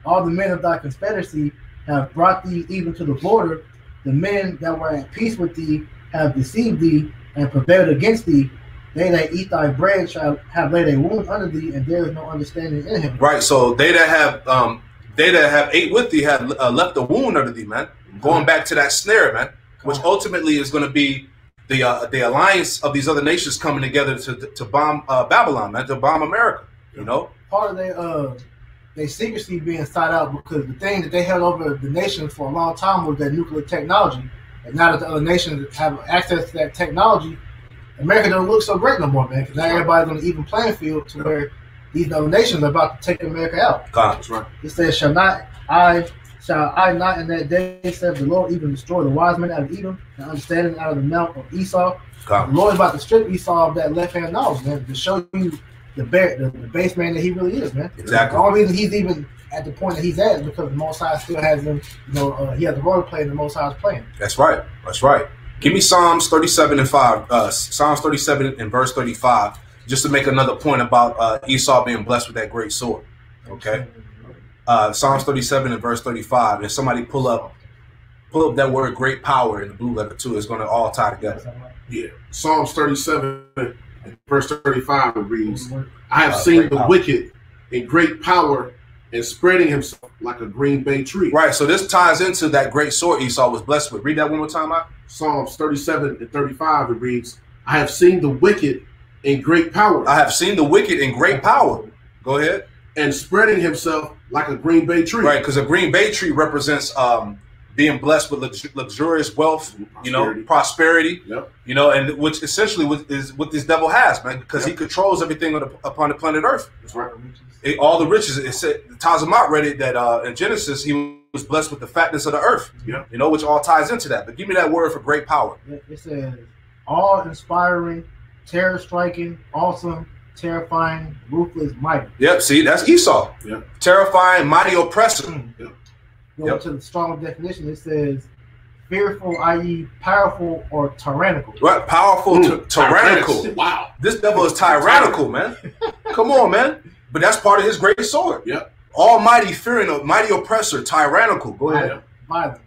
All the men of thy conspiracy have brought thee even to the border. The men that were at peace with thee have deceived thee and prevailed against thee. They that eat thy bread shall have laid a wound under thee, and there is no understanding in him." Right. So they that have ate with thee have left a wound under thee, man. Going back to that snare, man, which ultimately is going to be the alliance of these other nations coming together to bomb Babylon, man, to bomb America. You know, part of their secrecy being sought out, because the thing that they held over the nation for a long time was that nuclear technology, and now that the other nations have access to that technology, America don't look so great no more, man. Because now everybody's on an even playing field to where these other nations are about to take America out. That's right. It says, "Shall I not in that day, says the Lord, even destroy the wise men out of Edom and understanding out of the mount of Esau?" The Lord is about to strip Esau of that left hand knowledge, man, to show you the base man that he really is, man. Exactly. The only reason he's even at the point that he's at is because the Most High still has him. You know, he has the role to play, and the Most High is playing. That's right. That's right. Give me Psalms 37 and 5. Psalms 37 and verse 35, just to make another point about Esau being blessed with that great sword. Okay. Psalms 37 and verse 35. And somebody pull up that word "great power" in the blue letter too. It's going to all tie together. Yeah. Psalms 37 and verse 35 it reads, "I have seen the wicked in great power and spreading himself like a green bay tree." Right. So this ties into that great sword Esau was blessed with. Read that one more time, Mike. Psalms 37 and 35 it reads, "I have seen the wicked in great power." I have seen the wicked in great power. Go ahead. "And spreading himself like a green bay tree." Right, because a green bay tree represents being blessed with luxurious wealth, prosperity, yep. You know, and which essentially is what this devil has, man, because he controls everything upon the planet Earth. That's right. All the riches. It said Tazamot read it that in Genesis he was blessed with the fatness of the earth. Yeah. You know, which all ties into that. But give me that word for great power. It says all-inspiring, terror-striking, awesome, terrifying, ruthless, mighty. Yep. See, that's Esau. Yeah. Terrifying, mighty oppressor. Yep. Going to the strong definition, it says fearful, i.e., powerful or tyrannical. Right, powerful, tyrannical. Wow. This devil is tyrannical, man. Come on, man. But that's part of his great sword. Yep. Almighty, fearing, a mighty oppressor, tyrannical. Go ahead.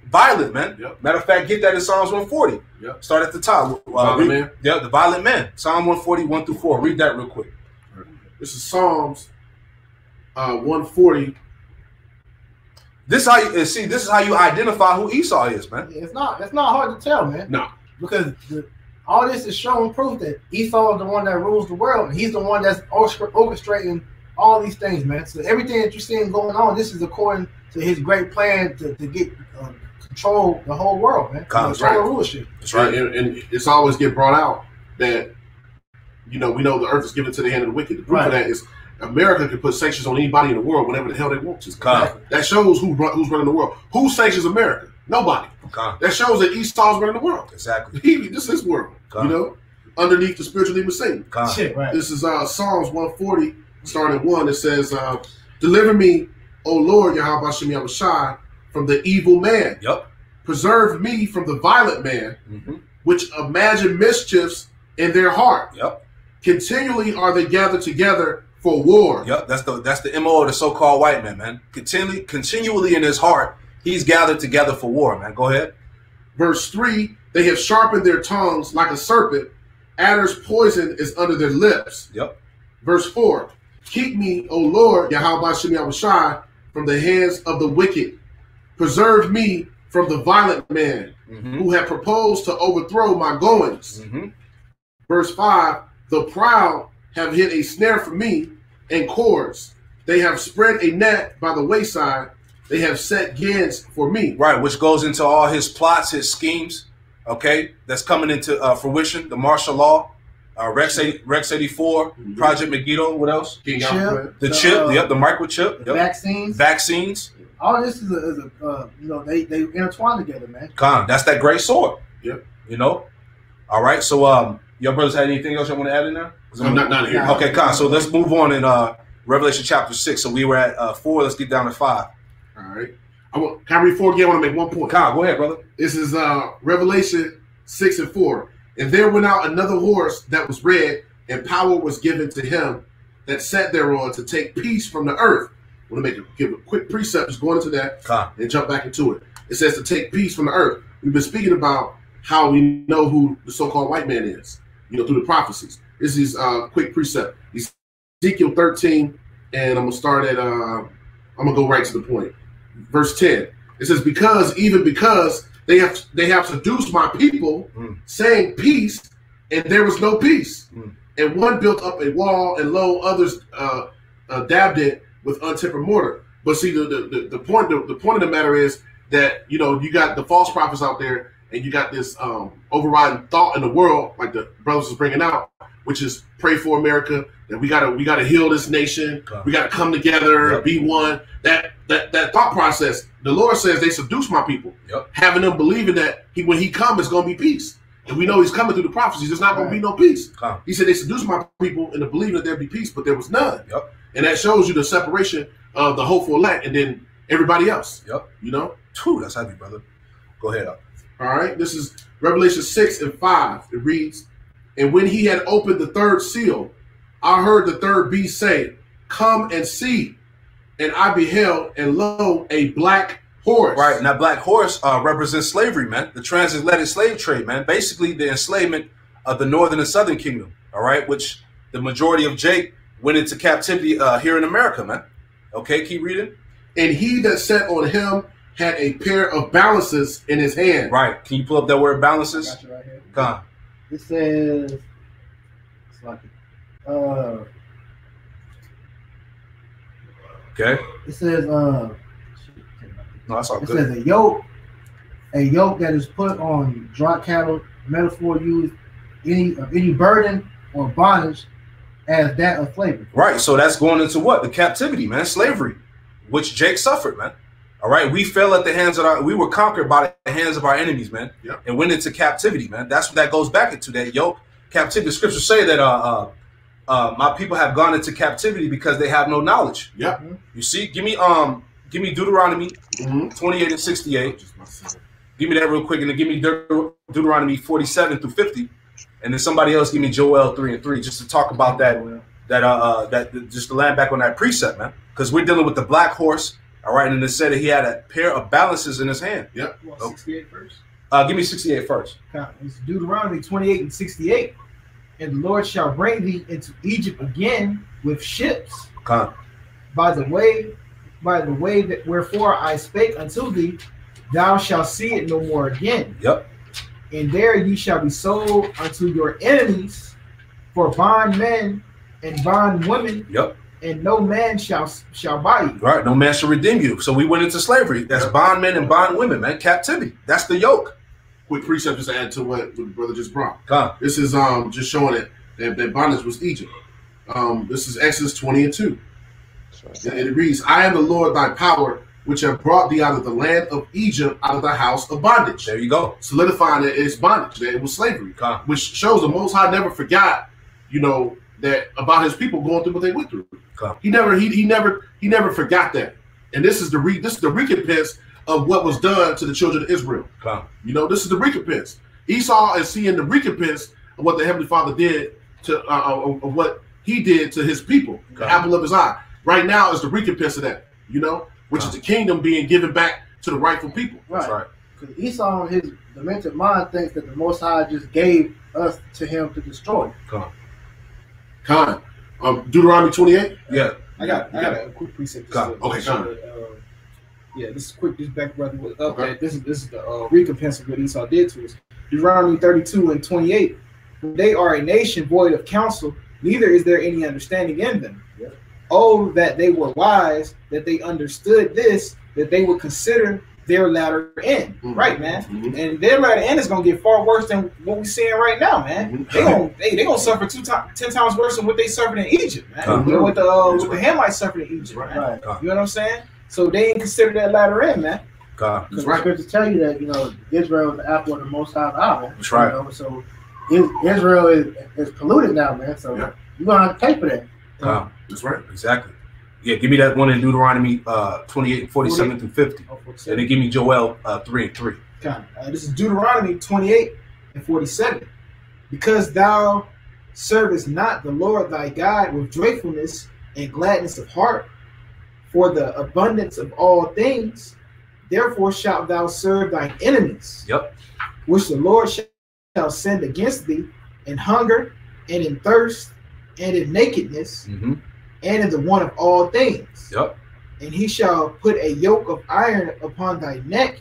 Violent, man. Yep. Matter of fact, get that in Psalms 140. Yep. Start at the top. Violent man. Yeah, the violent man. Psalm 140, 1 through 4. Read that real quick. This is Psalms 140. This is how you identify who Esau is, man. It's not hard to tell, man. No. Because all this is showing proof that Esau is the one that rules the world, and he's the one that's orchestrating all these things, man. So everything that you're seeing going on, this is according to his great plan to get control the whole world, man. That's right. Rulership. That's right. And it's always get brought out that, you know, we know the earth is given to the hand of the wicked. The proof of that is America can put sanctions on anybody in the world whenever the hell they want to. That shows who's running the world. Who sanctions America? Nobody. That shows that Esau's running the world. Exactly. This is his world. You know, underneath the spiritual demon Satan. Shit, right. This is Psalms 140, starting at 1. It says, "Deliver me, O Lord, Yahweh Shem Yahushai, from the evil man. Yep. Preserve me from the violent man, which imagine mischiefs in their heart. Yep. Continually are they gathered together for war." Yep. That's the MO of the so-called white man, Continually in his heart, he's gathered together for war, man. Go ahead. Verse 3, "They have sharpened their tongues like a serpent. Adder's poison is under their lips." Yep. Verse 4, "Keep me, O Lord, Yahweh Shem Yahushai, from the hands of the wicked. Preserve me from the violent man who have proposed to overthrow my goings." Verse 5, "The proud have hid a snare for me and cords. They have spread a net by the wayside. They have set gins for me." Right, which goes into all his plots, his schemes. okay, that's coming into fruition. The martial law, Rex 84, Project Megiddo. What else? The chip, the microchip, vaccines. All this is a you know, they intertwine together, man. That's that great sword. Yep. You know. All right. So your brothers had anything else you want to add in there? I'm not here. Okay, so let's move on in Revelation chapter 6. So we were at 4. Let's get down to 5. All right. Can I read 4 again? I want to make one point. Go ahead, brother. This is Revelation 6 and 4. And there went out another horse that was red, and power was given to him that sat thereon to take peace from the earth. I want to give a quick precept, just going into that and jump back into it. It says to take peace from the earth. We've been speaking about how we know who the so-called white man is, you know, through the prophecies. This is quick precept. Ezekiel 13, and I'm going to start at, I'm going to go right to the point. Verse 10. It says, because they have seduced my people, saying peace, and there was no peace. And one built up a wall, and lo, others dabbed it with untempered mortar. But see, the point of the matter is that, you know, you got the false prophets out there, and you got this overriding thought in the world, like the brothers is bringing out, which is pray for America, that we gotta heal this nation, we gotta come together, be one. That thought process, the Lord says they seduce my people, having them believing that when he comes, it's gonna be peace. And we know he's coming through the prophecies, there's not gonna be no peace. He said they seduced my people into believing that there'd be peace, but there was none. And that shows you the separation of the hopeful elect and then everybody else. You know? That's heavy, brother. Go ahead. All right, this is Revelation 6 and 5. It reads, and when he had opened the third seal, I heard the third beast say, come and see. And I beheld, and lo, a black horse. Right, and that black horse represents slavery, man. The transatlantic slave trade, man. Basically, the enslavement of the northern and southern kingdom, all right, which the majority of Jake went into captivity here in America, man. Okay, keep reading. And he that sat on him had a pair of balances in his hand. Right. Can you pull up that word balances? Got you right here. Come on. It says, it's like, okay. It says, no, that's all it good. says a yoke that is put on draught cattle, metaphor used any burden or bondage as that of slavery. Right. So that's going into what? The captivity, man. Slavery, which Jake suffered, man. All right, we fell at the hands of we were conquered by the hands of our enemies, man, and went into captivity, man. That's what that goes back into, that yoke, captivity. The scriptures say that my people have gone into captivity because they have no knowledge. You see, give me Deuteronomy 28 and 68. Give me that real quick, and then give me Deuteronomy 47 through 50, and then somebody else give me Joel 3 and 3, just to talk about that just to land back on that precept, man, because we're dealing with the black horse. All right, and it said that he had a pair of balances in his hand. 68 first? Give me 68 first. It's Deuteronomy 28 and 68. And the Lord shall bring thee into Egypt again with ships. By the way that wherefore I spake unto thee, thou shalt see it no more again. And there ye shall be sold unto your enemies for bondmen and bondwomen. And no man shall buy you. Right, no man shall redeem you. So we went into slavery. That's bondmen and bondwomen, man. Captivity. That's the yoke. Quick precept just to add to what the brother just brought. This is just showing that bondage was Egypt. This is Exodus 20 and 2. And it reads, I am the Lord thy power, which have brought thee out of the land of Egypt, out of the house of bondage. There you go. Solidifying that it's bondage, that it was slavery. Which shows the Most High never forgot, you know, that about his people going through what they went through. He never forgot that. And this is the recompense of what was done to the children of Israel. You know, this is the recompense. Esau is seeing the recompense of what the Heavenly Father did to of what he did to his people, the apple of his eye. Right now is the recompense of that, you know, which is the kingdom being given back to the rightful people. That's right. Because Esau, in his demented mind, thinks that the Most High just gave us to him to destroy. Deuteronomy 28. Yeah, I got a quick precept. Yeah, this is quick. This back brother was up. This is the recompense of what Esau did to us. Deuteronomy 32 and 28. They are a nation void of counsel, neither is there any understanding in them. Oh, that they were wise, that they understood this, that they would consider their latter end, right, man? And their latter end is gonna get far worse than what we're seeing right now, man. They gonna suffer 10 times worse than what they suffered in Egypt, man. What the Hamites suffered in Egypt, man. You know what I'm saying? So they ain't consider that latter end, man. Because the scriptures tell you that, you know, Israel is the apple of the Most High's eye, man. That's right. You know? So Israel is polluted now, man. So you're gonna have to pay for that. That's right. Exactly. Yeah, give me that one in Deuteronomy 28, 47 through 50. And then give me Joel 3 and 3. This is Deuteronomy 28 and 47. Because thou servest not the Lord thy God with joyfulness and gladness of heart, for the abundance of all things, therefore shalt thou serve thine enemies, which the Lord shall send against thee in hunger and in thirst and in nakedness and in the want of all things. And he shall put a yoke of iron upon thy neck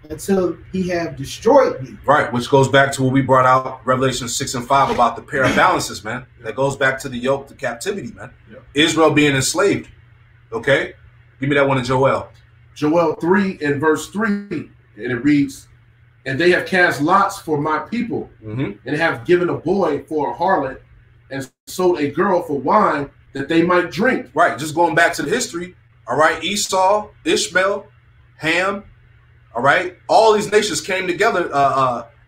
until he have destroyed thee. Right, which goes back to what we brought out, Revelation 6 and 5, about the pair of balances, man. That goes back to the yoke, the captivity, man. Israel being enslaved. Okay? Give me that one in Joel. Joel 3 and verse 3, and it reads, and they have cast lots for my people, and have given a boy for a harlot, and sold a girl for wine that they might drink. Right, just going back to the history, all right, Esau, Ishmael, Ham, all right, all these nations came together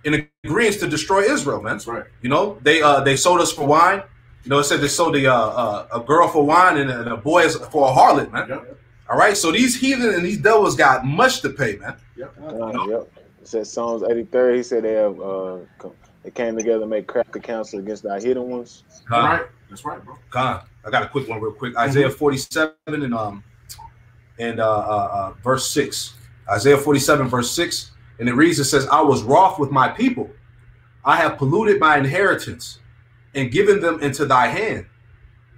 in agreement to destroy Israel, man. That's right. You know, they sold us for wine. You know, it said they sold a girl for wine and a boy for a harlot, man. All right, so these heathen and these devils got much to pay, man. It said Psalms 83. He said they came together to make crafty counsel against our hidden ones. Right, that's right, bro. I got a quick one, real quick. Isaiah 47 and verse 6. Isaiah 47 verse 6, and it reads. It says, "I was wroth with my people; I have polluted my inheritance, and given them into thy hand.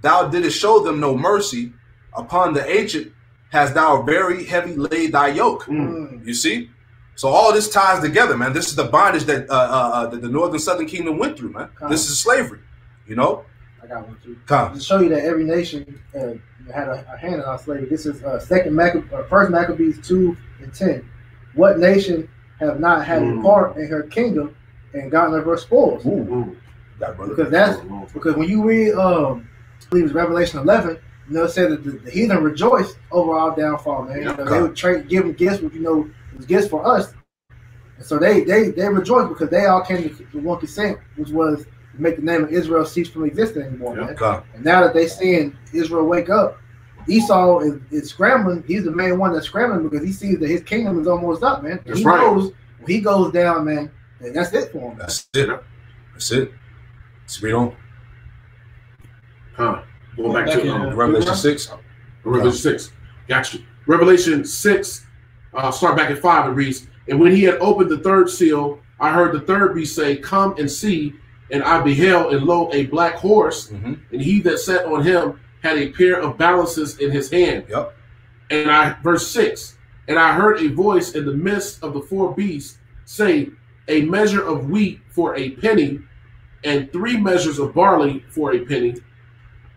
Thou didst show them no mercy; upon the ancient hast thou very heavy laid thy yoke." You see? So all this ties together, man. This is the bondage that the northern southern kingdom went through, man. This is slavery, you know? I got one too. To show you that every nation had a hand in our slavery. This is First Maccabees 2 and 10. What nation have not had a part in her kingdom and gotten of her spoils? Because when you read I believe it's Revelation 11, you know, it said that the heathen rejoiced over our downfall, man. You know, they would give them gifts, which, you know, was gifts for us. And so they rejoiced because they all came to one consent, which was to make the name of Israel cease from existing anymore, man. And now that they seeing Israel wake up, Esau is scrambling. He's the main one that's scrambling because he sees that his kingdom is almost up, man. He knows when he goes down, man, that's it for him. That's it. That's it. Let's read on. Going back to Revelation 6. Revelation 6. Got you. Revelation 6, start back at 5, it reads, and when he had opened the third seal, I heard the third beast say, come and see. And I beheld, and lo, a black horse, and he that sat on him had a pair of balances in his hand. And verse 6, and I heard a voice in the midst of the four beasts say, a measure of wheat for a penny, and 3 measures of barley for a penny,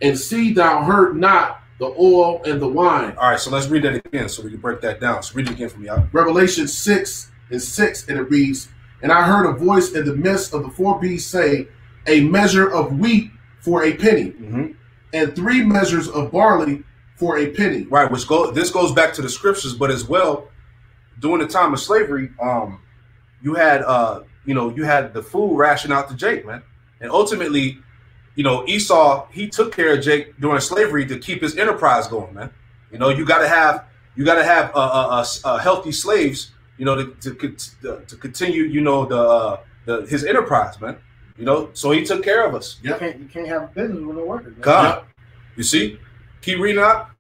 and see thou hurt not the oil and the wine. All right, so let's read that again so we can break that down. So read it again for me. Revelation 6 and 6, and it reads, and I heard a voice in the midst of the four beasts say, a measure of wheat for a penny, and 3 measures of barley for a penny. Right, this goes back to the scriptures, but as well, during the time of slavery, you had the food ration out to Jake, man, and ultimately, you know, Esau, he took care of Jake during slavery to keep his enterprise going, man. You know, you got to have healthy slaves, you know, to continue, you know, his enterprise, man. You know, so he took care of us. You can't have a business with no workers. You see, keep reading up.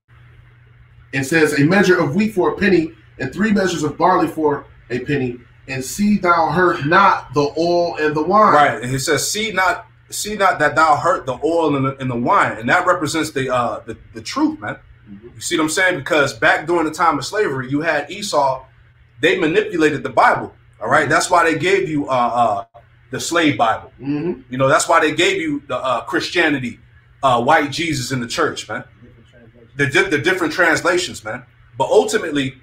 It says, a measure of wheat for a penny, and 3 measures of barley for a penny, and see thou hurt not the oil and the wine. Right, and he says, see not that thou hurt the oil and the wine, and that represents the truth, man. You see what I'm saying? Because back during the time of slavery, you had Esau. They manipulated the Bible. All right, that's why they gave you the slave Bible. You know, that's why they gave you the Christianity, white Jesus in the church, man. The different translations, man. But ultimately,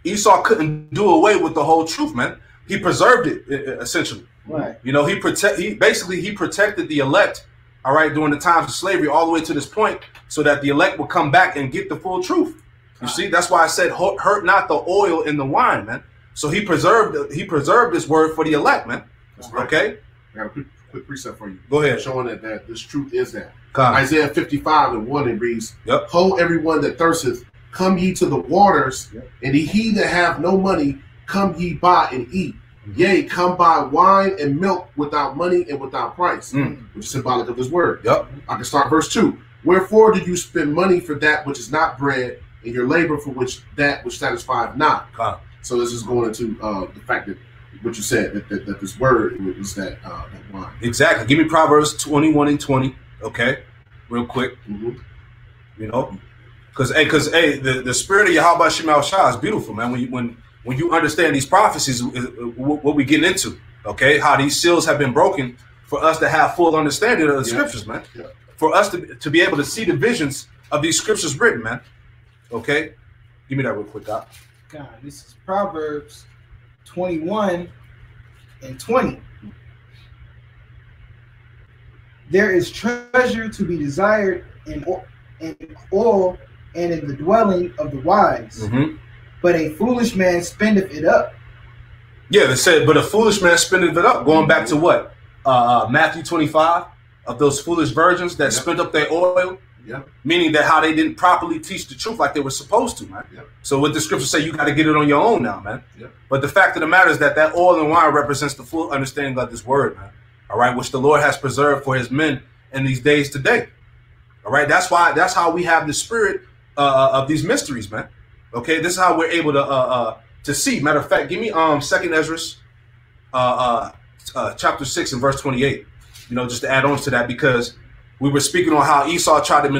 Esau couldn't do away with the whole truth, man. He preserved it essentially. Right. You know, he protected the elect, all right, during the times of slavery, all the way to this point, so that the elect would come back and get the full truth. You see, that's why I said, hurt not the oil in the wine, man. So he preserved this word for the elect, man. That's right. Okay. I got a quick precept for you. Go ahead. Showing that this truth is that. Come. Isaiah 55:1, it reads, Yep. Ho, everyone that thirsteth, come ye to the waters, and he that have no money, come ye buy and eat. Yea, come buy wine and milk without money and without price, which is symbolic of this word. Yep. I can start verse 2. Wherefore do you spend money for that which is not bread, and your labor for that which satisfieth not? Come. So this is going into the fact that what you said, that this word is that wine. Exactly. Give me Proverbs 21 and 20. Okay, real quick. Mm-hmm. You know, because the spirit of Yahweh Shema Shah is beautiful, man. When you understand these prophecies, what we get into, okay, how these seals have been broken for us to have full understanding of the scriptures, man. Yeah. For us to be able to see the visions of these scriptures written, man. Okay, give me that real quick, Doc. God, this is Proverbs 21 and 20. There is treasure to be desired in oil and in the dwelling of the wise, but a foolish man spendeth it up. Yeah, they said, but a foolish man spendeth it up. Going back to what? Matthew 25, of those foolish virgins that spent up their oil. Yeah. Meaning that how they didn't properly teach the truth like they were supposed to, man. Yeah. So what the scriptures say, you got to get it on your own now, man. Yeah. But the fact of the matter is that oil and wine represents the full understanding of this word, man. All right, which the Lord has preserved for his men in these days today. All right, that's how we have the spirit of these mysteries, man. Okay, this is how we're able to see. Matter of fact, give me 2nd Ezra chapter 6 and verse 28. You know, just to add on to that, because we were speaking on how Esau tried to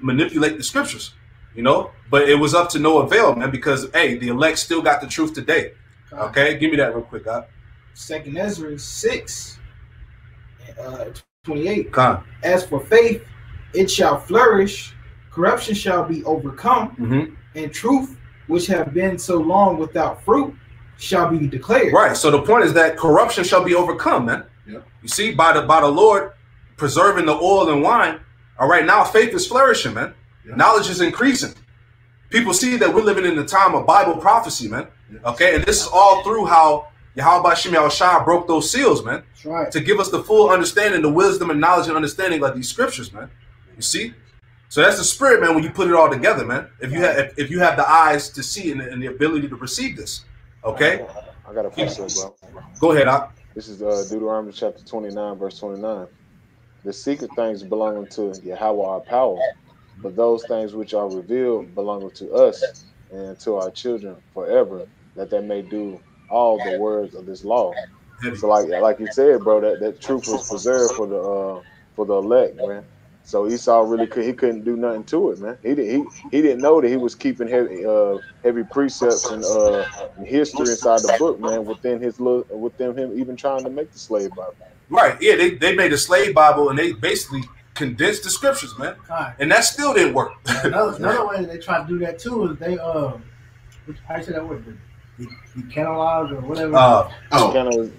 manipulate the scriptures, you know, but it was up to no avail, man, because, hey, the elect still got the truth today. Okay, give me that real quick, God. 2nd Ezra 6, 28. God. As for faith, it shall flourish, corruption shall be overcome, and truth, which have been so long without fruit, shall be declared. Right, so the point is that corruption shall be overcome, man. Yeah. You see, by the Lord preserving the oil and wine, all right, now faith is flourishing, man. Yeah. Knowledge is increasing. People see that we're living in the time of Bible prophecy, man. Yeah. Okay, and this is all through how Yahweh Shem Shah broke those seals, man. That's right. To give us the full understanding, the wisdom and knowledge and understanding of these scriptures, man. You see? So that's the spirit, man, when you put it all together, man. If you have the eyes to see and the ability to receive this. Okay? I got a question, bro. Go ahead, Doc. This is Deuteronomy chapter 29, verse 29. The secret things belong unto Yahweh our power, but those things which are revealed belong to us and to our children forever, that they may do all the words of this law. So like you said, bro, that truth was preserved for the elect, man. So Esau really couldn't do nothing to it, man. He didn't know that he was keeping heavy precepts and history inside the book, man, within him even trying to make the slave Bible. Right, yeah, they made a slave Bible and they basically condensed the scriptures, man. Right. And that still didn't work. Another way they try to do that too is they how you say that word? Decanalize or whatever. Decanalize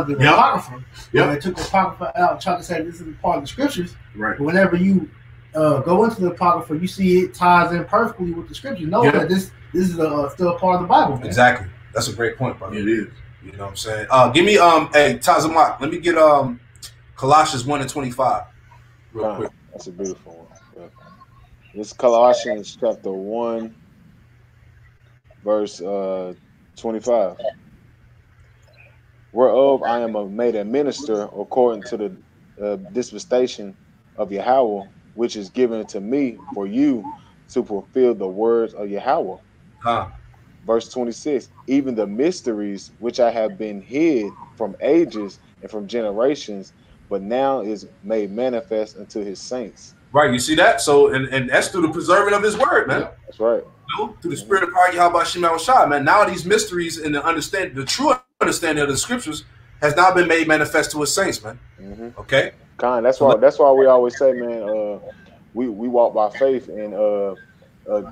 the Apocrypha. Yep. They took the Apocrypha out, tried to say this is part of the scriptures. Right. But whenever you go into the Apocrypha, you see it ties in perfectly with the scriptures. Know that this is still a part of the Bible. Man. Exactly. That's a great point, brother. It is. You know what I'm saying? Give me hey Tazamak, let me get Colossians 1 and 25 real quick. That's a beautiful one. Yeah. This is Colossians chapter 1, verse 25. Whereof I am made a minister according to the dispensation of Yahweh, which is given to me for you to fulfill the words of Yahweh. Verse 26, even the mysteries which I have been hid from ages and from generations, but now is made manifest unto his saints. Right, you see that? So, and that's through the preserving of his word, man. Yeah, that's right. You know, through the spirit of power, Yahweh Shema Shah, man. Now these mysteries and the true understanding of the scriptures has now been made manifest to his saints, man. Okay? That's why we always say, man, we walk by faith and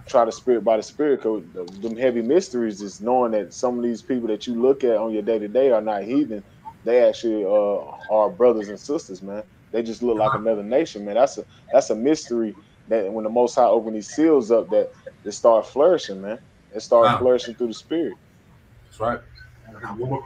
try the spirit by the spirit. Cause them heavy mysteries is knowing that some of these people that you look at on your day to day are not heathen. They actually are brothers and sisters, man. They just look like another nation, man. That's a mystery that when the Most High open these seals up, that they start flourishing, man. They start flourishing through the spirit. That's right. One more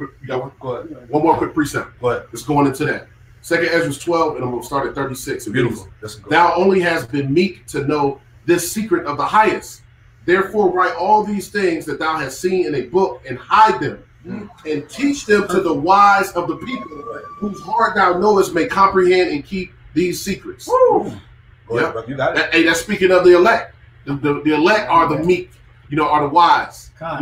quick precept. Go ahead. Let's go into that. 2nd Ezra 12, and I'm going to start at 36. Beautiful. Thou only hast been meek to know this secret of the highest. Therefore write all these things that thou hast seen in a book and hide them, and teach them to the wise of the people, whose heart thou knowest may comprehend and keep these secrets. Yep. You got it. Hey, that's speaking of the elect. The elect are the meek, are the wise, are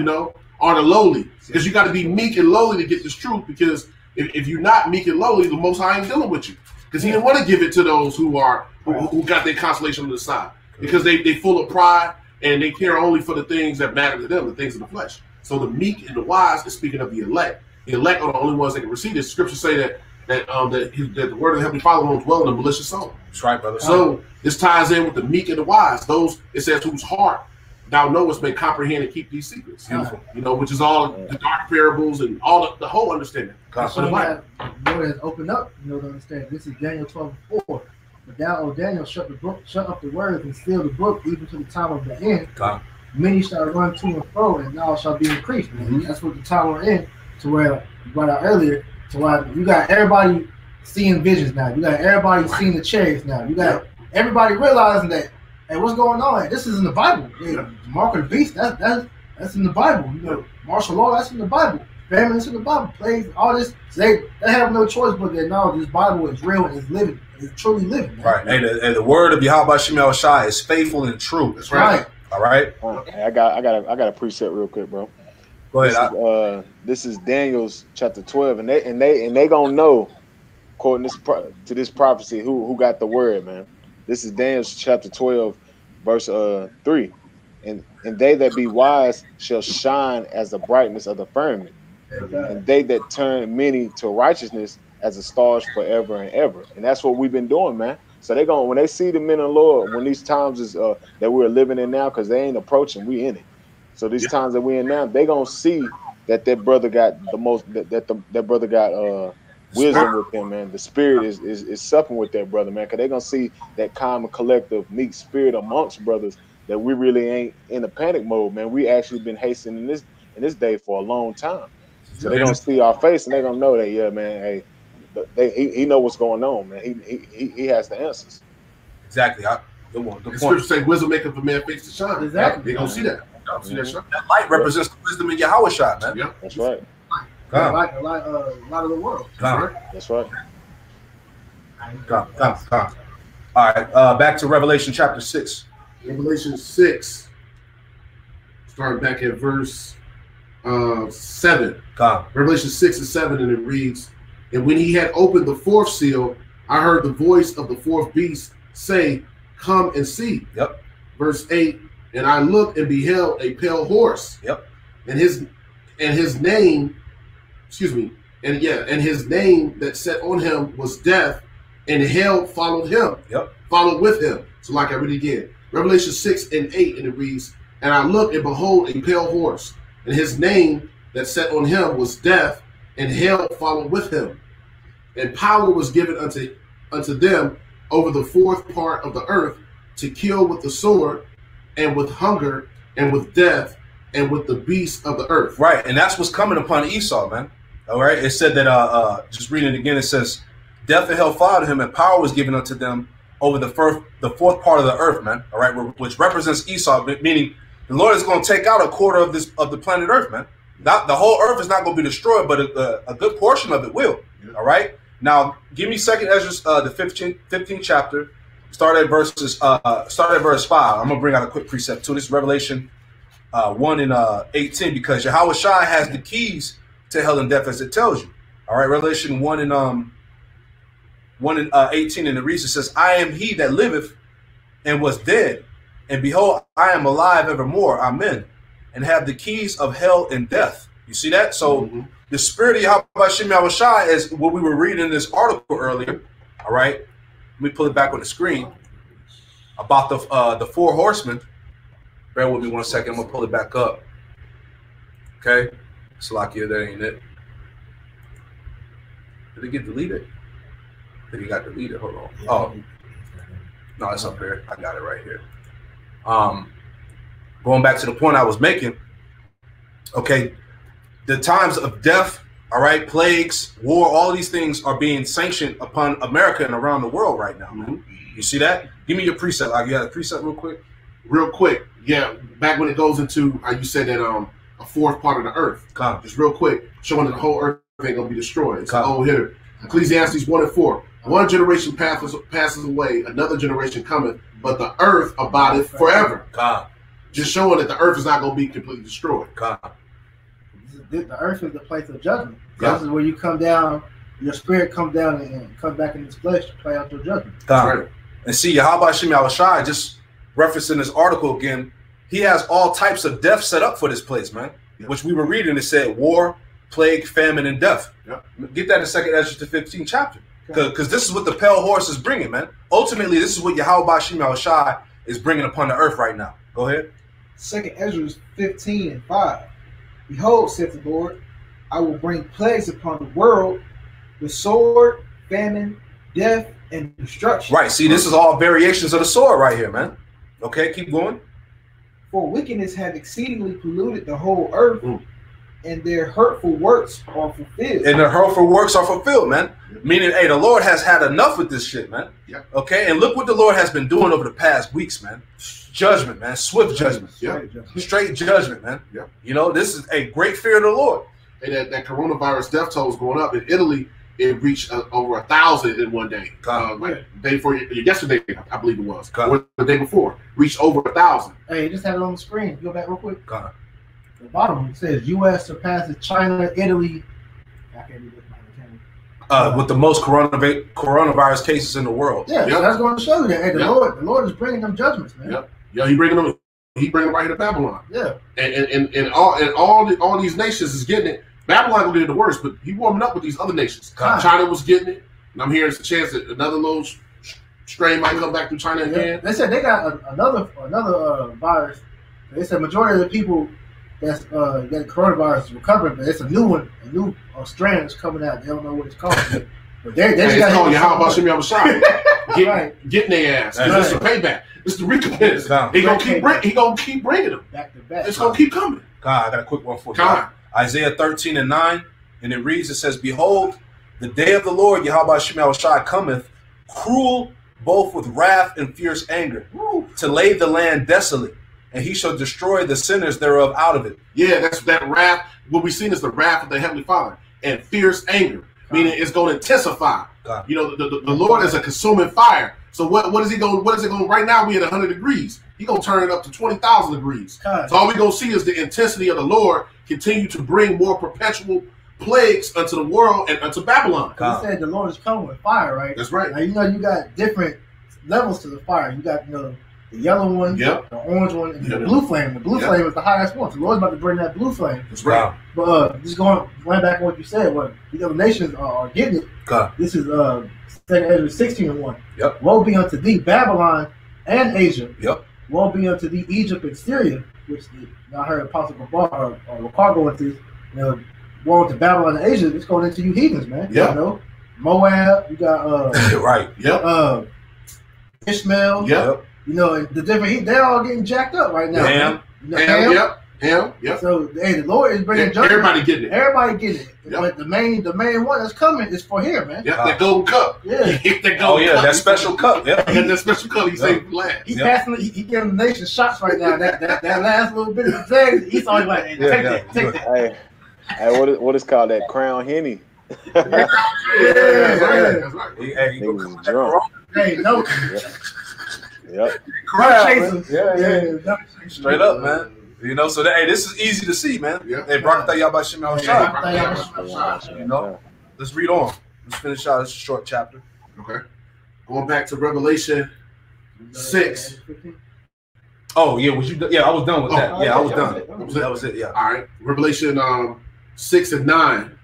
the lowly. Because you got to be meek and lowly to get this truth, because if you're not meek and lowly, the Most High ain't dealing with you. Because he didn't want to give it to those who got their consolation on the side. Because they full of pride and they care only for the things that matter to them, the things of the flesh. So the meek and the wise is speaking of the elect. The elect are the only ones that can receive this. Scripture say that the word of the Heavenly Father won't dwell in a malicious soul. That's right, brother. So this ties in with the meek and the wise. Those, it says, whose heart thou knowest may comprehend and keep these secrets. Beautiful. Which is all the dark parables and all the whole understanding. So the Lord has opened up, to understand. This is Daniel 12:4. But thou, O Daniel, shut up the words and seal the book, even to the time of the end. Many shall run to and fro, and thou shalt be increased. That's what the time we're in, to where you brought out earlier, to where you got everybody seeing visions now. You got everybody seeing the chariots now. You got everybody realizing that, hey, what's going on? This is in the Bible. The mark of the beast, that's in the Bible. Martial law, that's in the Bible. Famine is in the Bible. Plays, all this. So they have no choice but they know this Bible is real and is living. It's truly living. Man. Right. And the word of Yahweh Shemel Shai is faithful and true. That's right. All right. Hey, I got a preset real quick, bro. Go ahead. This is Daniel's chapter 12, and they gonna know, according to this prophecy, who got the word, man. This is Daniel's chapter 12, verse 3. And they that be wise shall shine as the brightness of the firmament, and they that turn many to righteousness as the stars forever and ever. And that's what we've been doing, man. So they when they see the men of the Lord, when these times is that we're living in now, because they ain't approaching, we in it. So these times that we in now, they gonna see that brother got the most, that brother got wisdom with him, man. The spirit is supping with that brother, man, because they gonna see that calm and collective, meek spirit amongst brothers, that we really ain't in a panic mode, man. We actually been hastening in this day for a long time. So they gonna see our face and they gonna know that, yeah, man, hey, he know what's going on, man. He has the answers. Exactly. Good point. Scripture say wisdom maketh a man face to shine. Exactly. They gonna see that. See that, that light represents the wisdom in Yahweh Shai, man. Yeah, that's right. Like a lot of the world. That's right. Come. All right. Back to Revelation chapter 6. Revelation 6, starting back at verse 7. Revelation 6 and 7, and it reads, and when he had opened the fourth seal, I heard the voice of the fourth beast say, come and see. Yep. Verse 8, and I looked and beheld a pale horse. Yep. And his name, and his name that sat on him was Death, and hell followed him. Yep. Followed with him. So like I read it again. Revelation 6 and 8, and it reads, and I looked and behold a pale horse, and his name that sat on him was Death, and hell followed with him. And power was given unto them over the fourth part of the earth to kill with the sword, and with hunger, and with death, and with the beasts of the earth. Right, and that's what's coming upon Esau, man. All right, it said that, just reading it again, it says, death and hell followed him, and power was given unto them over the fourth part of the earth, man. All right, which represents Esau, meaning the Lord is going to take out a quarter of the planet Earth, man. Not the whole Earth is not going to be destroyed, but a good portion of it will. All right. Now, give me 2nd Ezra, the 15th chapter. Start at verse 5. I'm gonna bring out a quick precept to this. Revelation 1 and 18, because Yahweh Shai has the keys to hell and death, as it tells you. All right, Revelation 1 and 18, and the reason says, I am he that liveth and was dead, and behold, I am alive evermore. Amen. And have the keys of hell and death. You see that? So the spirit of Yahweh Shemel Shai is what we were reading in this article earlier. All right. Let me pull it back on the screen about the four horsemen. Bear with me 1 second. I'm going to pull it back up. Okay. Salakia, that ain't it. Did it get deleted? Did he got deleted? Hold on. Oh. No, it's up there. I got it right here. Going back to the point I was making. Okay. The times of death, all right, plagues, war, all these things are being sanctioned upon America and around the world right now, man. You see that? Give me your precept. You got a precept real quick? Real quick. Yeah. Back when it goes into, you said that a fourth part of the earth. Just real quick, showing that the whole earth ain't going to be destroyed. It's an old hitter. Ecclesiastes 1:4. One generation passes away, another generation cometh, but the earth abideth forever. Just showing that the earth is not going to be completely destroyed. The earth is the place of judgment. This is where you come down, your spirit comes down and comes back in this flesh to play out your judgment. Right. And see, Yahweh Shem Yahushai, just referencing this article again, he has all types of death set up for this place, man. Which we were reading, it said war, plague, famine, and death. Get that in 2 Ezra 15 chapter. Because this is what the pale horse is bringing, man. Ultimately, this is what Yahweh Shem Yahushai is bringing upon the earth right now. Go ahead. 2 Ezra 15:5. Behold, saith the Lord, I will bring plagues upon the world with sword, famine, death, and destruction. Right. See, this is all variations of the sword right here, man. Okay, keep going. For wickedness have exceedingly polluted the whole earth, and their hurtful works are fulfilled. And their hurtful works are fulfilled, man. Meaning, hey, the Lord has had enough with this shit, man. Okay, and look what the Lord has been doing over the past weeks, man. Judgment, man. Swift judgment. Straight judgment, man. You know, this is a great fear of the Lord. And that coronavirus death toll is going up. In Italy, it reached over 1,000 in one day. Day before yesterday, I believe it was. Or the day before, reached over 1,000. Hey, just had it on the screen. Go back real quick. The bottom it says U.S. surpasses China, Italy. I can't read this. With the most coronavirus cases in the world. So that's going to show you that. Hey, the Lord is bringing them judgments, man. He bringing them. He bringing them right here to Babylon. And all these nations is getting it. Babylon gonna get the worst, but he warming up with these other nations. China was getting it, and I'm hearing it's a chance that another little strain might come back through China again. They said they got another virus. They said majority of the people that's got coronavirus is recovering, but it's a new one, a new strand is coming out. They don't know what it's called. But they just got calling you how about Shimmy Abashai? Getting their ass. This is a payback. This is the recompense. He gonna keep bringing them back to back. It's gonna keep coming. I got a quick one for you. Isaiah 13:9, and it reads, it says, Behold, the day of the Lord, Yahweh Shem Yahushai, cometh, cruel both with wrath and fierce anger, to lay the land desolate, and he shall destroy the sinners thereof out of it. Yeah, that's that wrath. What we've seen is the wrath of the Heavenly Father and fierce anger, meaning it's going to intensify. You know, the Lord is a consuming fire. So what is he going? What is it going? Right now we at 100 degrees. He gonna turn it up to 20,000 degrees. So all we gonna see is the intensity of the Lord continue to bring more perpetual plagues unto the world and unto Babylon. He said the Lord is coming with fire, right? That's right. Now you know you got different levels to the fire. You got the yellow one, the orange one, and the blue flame. The blue flame is the highest one. So the Lord's about to bring that blue flame. That's right. But just going back on what you said, what the other nations are getting it. This is 2 Ezra 16:1. Woe be unto thee, Babylon and Asia. Woe be unto thee, Egypt and Syria, which I heard Apostle Gabar or Ricard go into. Woe to Babylon and Asia. It's going into you heathens, man. You know, Moab. You got Ishmael. You know, the different they're all getting jacked up right now. Ham. So hey, the Lord is bringing judgment. Everybody getting it. Everybody getting it. But the main one that's coming is for here, man. That golden cup. That special cup. That special cup. He saved last. He's passing. He giving the nation shots right now. That last little bit of the thing. He's always like, hey, take that. Hey, what is called that Crown Henny? That's right. Hey, you go drunk. Hey, no. Straight up, man. You know, so this is easy to see, man. Hey, Baruch Atah Yahweh Shem Yahushai. You know, let's read on. Let's finish out this short chapter. Okay. Going back to Revelation 6. Oh yeah, was you? Yeah, I was done with that. I was done. That was it. Yeah. All right. Revelation 6 and 9.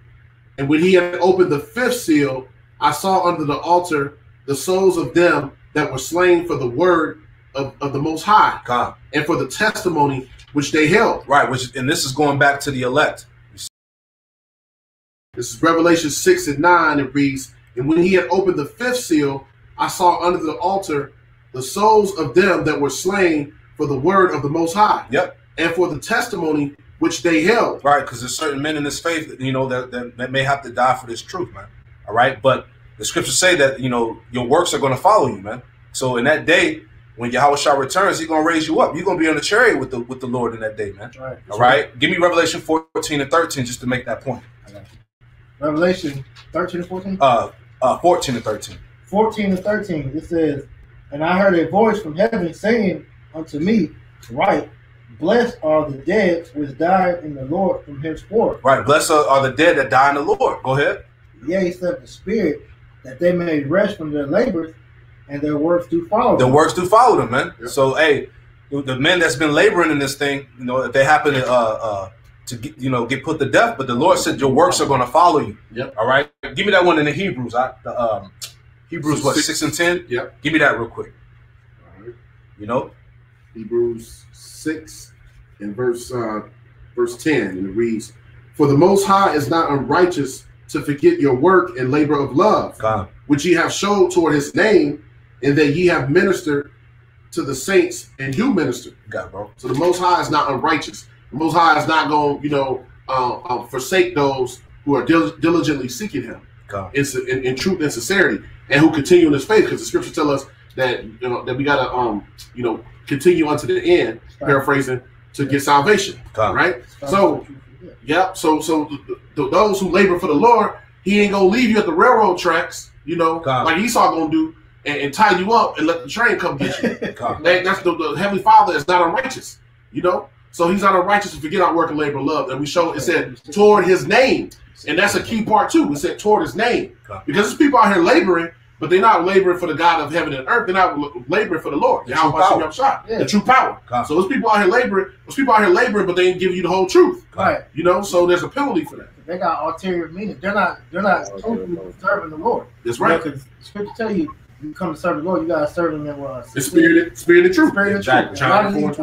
And when he had opened the fifth seal, I saw under the altar the souls of them that were slain for the word of the Most High, God, and for the testimony which they held. Right, and this is going back to the elect. This is Revelation 6 and 9. It reads, and when he had opened the fifth seal, I saw under the altar the souls of them that were slain for the word of the Most High. Yep. And for the testimony which they held. Right, because there's certain men in this faith, that may have to die for this truth, man. All right, but the scriptures say that, your works are going to follow you, man. So in that day, when Yahushua returns, he's going to raise you up. You're going to be on the chariot with the Lord in that day, man. Right. All right? Give me Revelation 14 and 13 just to make that point. Revelation 13 and 14? 14 and 13. 14 and 13, it says, and I heard a voice from heaven saying unto me, write, blessed are the dead which died in the Lord from henceforth. Right, blessed are the dead that die in the Lord. Go ahead. Yea, said the Spirit, that they may rest from their labors, and their works do follow them. Their works do follow them, man. Yep. So, hey, the men that's been laboring in this thing, if they happen to get put to death, but the Lord said your works are going to follow you. Yep. All right. Give me that one in the Hebrews. Hebrews 6 and 10. Yep. Give me that real quick. All right. Hebrews 6 and verse 10, and it reads, for the Most High is not unrighteous to forget your work and labor of love, God, which ye have showed toward his name, and that ye have ministered to the saints and do minister. God, bro. So the Most High is not unrighteous. The Most High is not going to forsake those who are diligently seeking him in truth and sincerity, and who continue in his faith, because the scriptures tell us that that we got to continue unto the end, paraphrasing, to get salvation. Right? So so those who labor for the Lord, he ain't gonna leave you at the railroad tracks, like Esau gonna do, and tie you up and let the train come get you. That's the Heavenly Father is not unrighteous, so he's not unrighteous to forget our work and labor of love. And we show it said toward his name, and that's a key part too. We said toward his name, because there's people out here laboring, but they're not laboring for the God of heaven and earth. They're not laboring for the Lord. The true power. So there's people out here laboring, but they ain't giving you the whole truth. Right. So there's a penalty for that. They got ulterior meaning. They're not truthfully serving the Lord. That's right. Because Scripture tell you come to serve the Lord, you gotta serve him in the spirit of truth. Exactly. A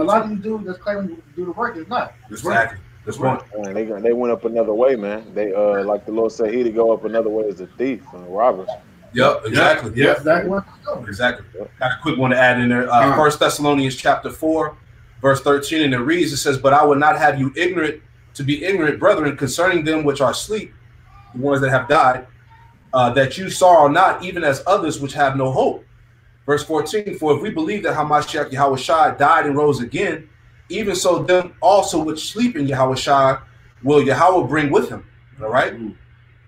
lot of these dudes that's claiming to do the work is not. That's right. That's right. They went up another way, man. They like the Lord said, he to go up another way as a thief and a robber. Yep, exactly. Yeah, exactly. Exactly. Got a quick one to add in there. 1 Thessalonians chapter 4, verse 13, and it reads, it says, but I would not have you ignorant, brethren, concerning them which are asleep, the ones that have died, that you sorrow not, even as others which have no hope. Verse 14, for if we believe that Hamashiach Yahushua died and rose again, even so them also which sleep in Yahushua will Yahweh bring with him. All right.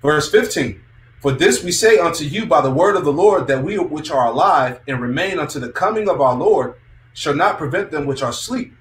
Verse 15, for this we say unto you by the word of the Lord, that we which are alive and remain unto the coming of our Lord shall not prevent them which are asleep.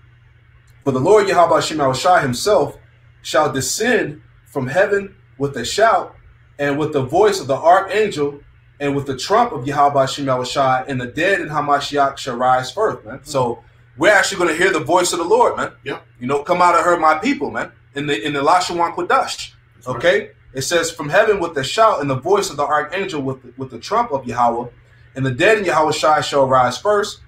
For the Lord Yahweh Shai himself shall descend from heaven with a shout, and with the voice of the archangel, and with the trump of Yahweh Shai, and the dead in Hamashiach shall rise first, man. So we're actually going to hear the voice of the Lord, man. Yep. Come out and hear my people, man. In the Lashawan Kodash. Okay. Right. It says, from heaven with the shout and the voice of the archangel with the trump of Yahweh, and the dead in Yahweh shall rise first.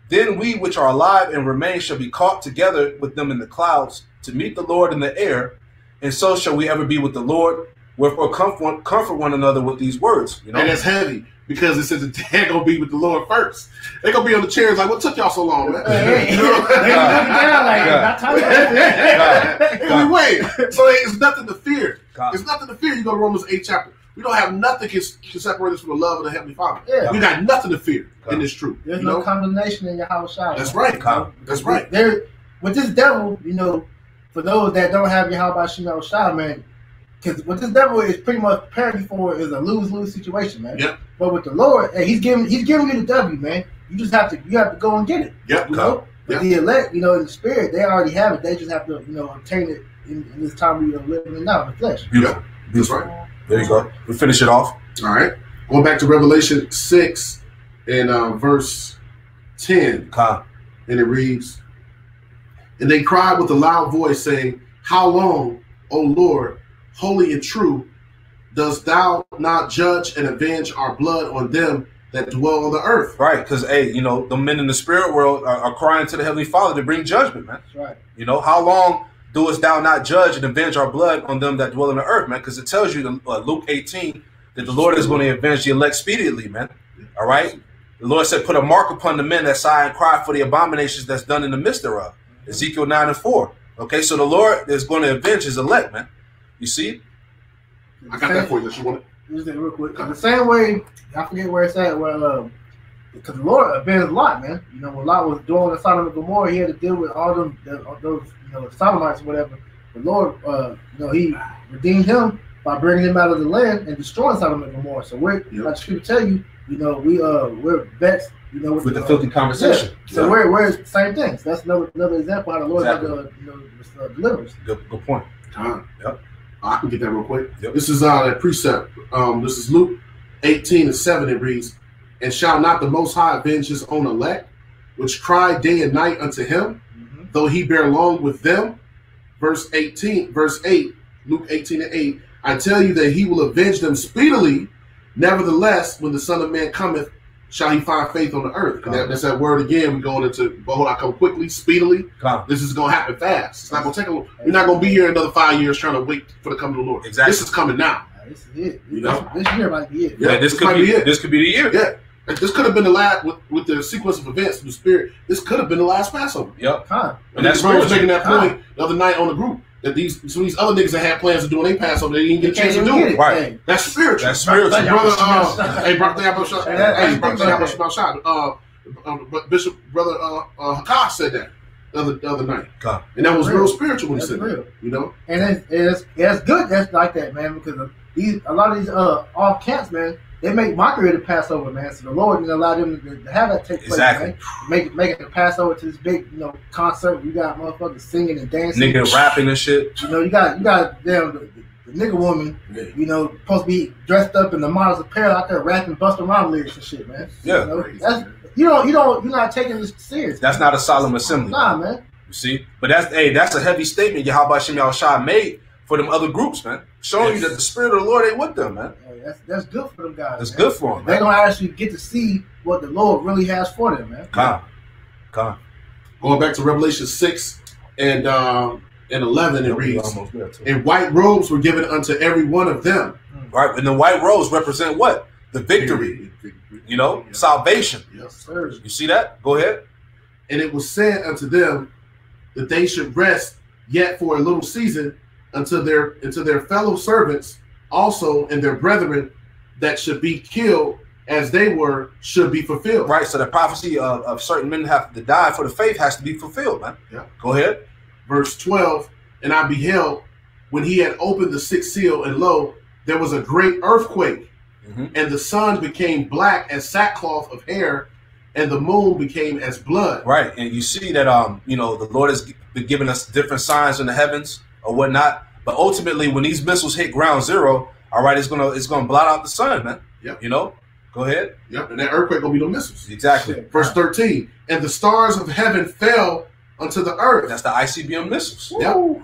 Then we which are alive and remain shall be caught together with them in the clouds to meet the Lord in the air, and so shall we ever be with the Lord. Wherefore comfort one another with these words. And it's heavy, because it says the dead gonna be with the Lord first. They're gonna be on the chairs like, what took y'all so long, man? Wait. So it's nothing to fear. It's nothing to fear. You go to Romans 8 chapter. We don't have nothing can separate us from the love of the Heavenly Father. Yeah. We got nothing to fear in this truth. There's no condemnation in Yahushua. That's right. That's right. With this devil, for those that don't have Yahweh Shai, man, because what this devil is pretty much preparing you for is a lose-lose situation, man. Yep. But with the Lord, hey, he's giving you the W, man. You just have to go and get it. Yep. But the elect, in the spirit, they already have it. They just have to, obtain it in this time we are living in now, in the flesh. Beautiful. That's right. There you go. We finish it off. All right. Going back to Revelation 6 and verse 10. And it reads, and they cried with a loud voice, saying, how long, O Lord, holy and true, dost thou not judge and avenge our blood on them that dwell on the earth. Right, because hey, you know, the men in the spirit world are crying to the Heavenly Father to bring judgment, man. That's right. You know, how long doest thou not judge and avenge our blood on them that dwell on the earth, man? Because it tells you in Luke 18 that the Lord is going to avenge the elect speedily, man. All right. The Lord said, put a mark upon the men that sigh and cry for the abominations that's done in the midst thereof. Ezekiel 9:4. Okay, so the Lord is going to avenge his elect, man. You see? I got that for you. You want it? Just real quick. The same way, I forget where it's at. Well, because the Lord avenged Lot, man. You know, when Lot was doing the Sodom and Gomorrah, he had to deal with all those, you know, Sodomites or whatever. The Lord, you know, he redeemed him by bringing him out of the land and destroying Sodom and Gomorrah. So we're, like people tell you, you know, we're vexed, you know, with the filthy conversation. Yeah. So we're the same things. That's another example how the Lord delivers. Good point. Yep. I can get that real quick. Yep. This is that precept. This is Luke 18:7. It reads, "And shall not the Most High avenge his own elect, which cry day and night unto him, though he bear long with them?" Verse 8, Luke 18:8. "I tell you that he will avenge them speedily. Nevertheless, when the Son of Man cometh, shall he find faith on the earth?" And that's that word again. We're going into, behold, I come quickly, speedily. This is going to happen fast. It's not going to take a long. We're not going to be here another 5 years trying to wait for the coming of the Lord. Exactly. This is coming now. This is it. You know? This year might be it. Yeah, this could be it. This could be the year. Yeah. This could have been the last, with the sequence of events in the spirit, this could have been the last Passover. Yep. And that's why I was making that point the other night on the group. That some of these other niggas that had plans of doing their Passover, they didn't get a chance to do it. Right. That's spiritual. That's spiritual. Bishop Brother Hakash said that the other night. And that was real spiritual when he said that. You know? And it's good that's like that, man, because a lot of these off camps, man, they make mockery of the Passover, man. So the Lord didn't allow them to have that take place, man. Make the Passover to this big, you know, concert. You got motherfuckers singing and dancing, nigga rapping and shit. You know, you got damn the nigga woman, you know, supposed to be dressed up in the models apparel out there rapping, busting around lyrics and shit, man. Yeah, you know, you're not taking this serious. That's not a solemn assembly. Nah, man. You see, but that's a heavy statement Yahweh Shem Yahushua made for them other groups, man, showing you that the Spirit of the Lord ain't with them, man. That's good for them guys. That's good for them. They're gonna actually get to see what the Lord really has for them, man. Come. Going back to Revelation 6 and 11, it reads, "And white robes were given unto every one of them." Right, and the white robes represent what? The victory. You know, salvation. Yes, sir. You see that? Go ahead. "And it was said unto them that they should rest yet for a little season unto their fellow servants also and their brethren that should be killed as they were should be fulfilled." Right, so the prophecy of certain men have to die for the faith has to be fulfilled, man. Yeah. Go ahead. Verse 12, "And I beheld when he had opened the sixth seal, and lo, there was a great earthquake, and the sun became black as sackcloth of hair, and the moon became as blood." Right, and you see that you know, the Lord has been giving us different signs in the heavens or whatnot. But ultimately, when these missiles hit ground zero, all right, it's gonna blot out the sun, man. Yep. You know, go ahead. Yep, and that earthquake gonna be no missiles. Exactly. Verse 13, "And the stars of heaven fell unto the earth." That's the ICBM missiles. Yep.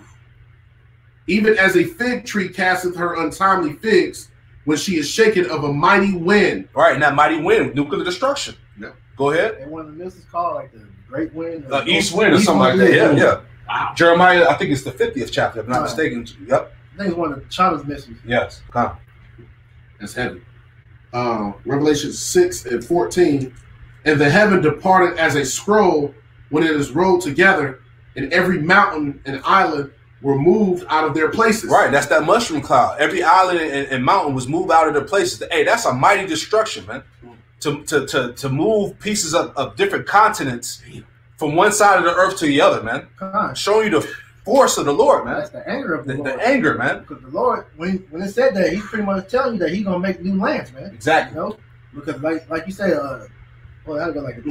"Even as a fig tree casteth her untimely figs when she is shaken of a mighty wind." Right, and that mighty wind, nuclear destruction. Yep. Go ahead. And one of the missiles called like the Great Wind, East Wind or something like that. Yeah, yeah. Wow. Jeremiah, I think it's the 50th chapter, if I'm not mistaken. Yep. I think it's one of China's missiles. Yes. That's heavy. Revelation 6 and 14, "And the heaven departed as a scroll when it is rolled together, and every mountain and island were moved out of their places." Right, that's that mushroom cloud. Every island and mountain was moved out of their places. Hey, that's a mighty destruction, man. To move pieces of different continents from one side of the earth to the other, man. Showing you the force of the Lord, man. That's the anger of the Lord. The anger, man. Because the Lord, when it said that, he's pretty much telling you that he's gonna make new lands, man. Exactly. You know, because like you say, that'll go like a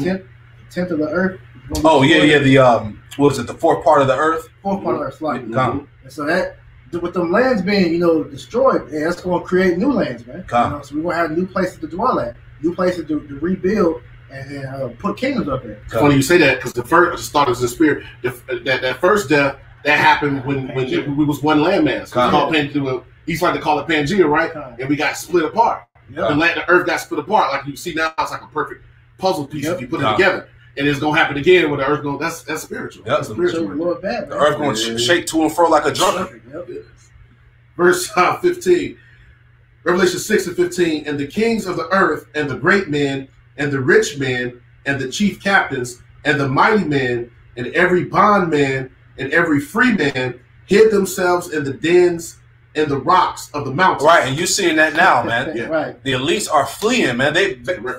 tenth of the earth. Oh yeah, the what was it? The fourth part of the earth. Fourth part of the earth, like. And so that with them lands being, you know, destroyed, that's gonna create new lands, man. You know, so we're gonna have new places to dwell at, new places to rebuild. And put kingdoms up there. It's funny you say that because the first thought is the spirit. That first death that happened when we was one landmass. He's like to call it Pangea, right? And we got split apart. The earth got split apart. Like you see now, it's like a perfect puzzle piece if you put it together. And it's gonna happen again when the earth goes. That's spiritual. Yep. That's spiritual. The earth going to shake to and fro like a drum. Verse 15, Revelation 6:15. And the kings of the earth, and the great men, and the rich men, and the chief captains, and the mighty men, and every bondman, and every free man, hid themselves in the dens and the rocks of the mountains. Right, and you're seeing that now, man. Right. The elites are fleeing, man. They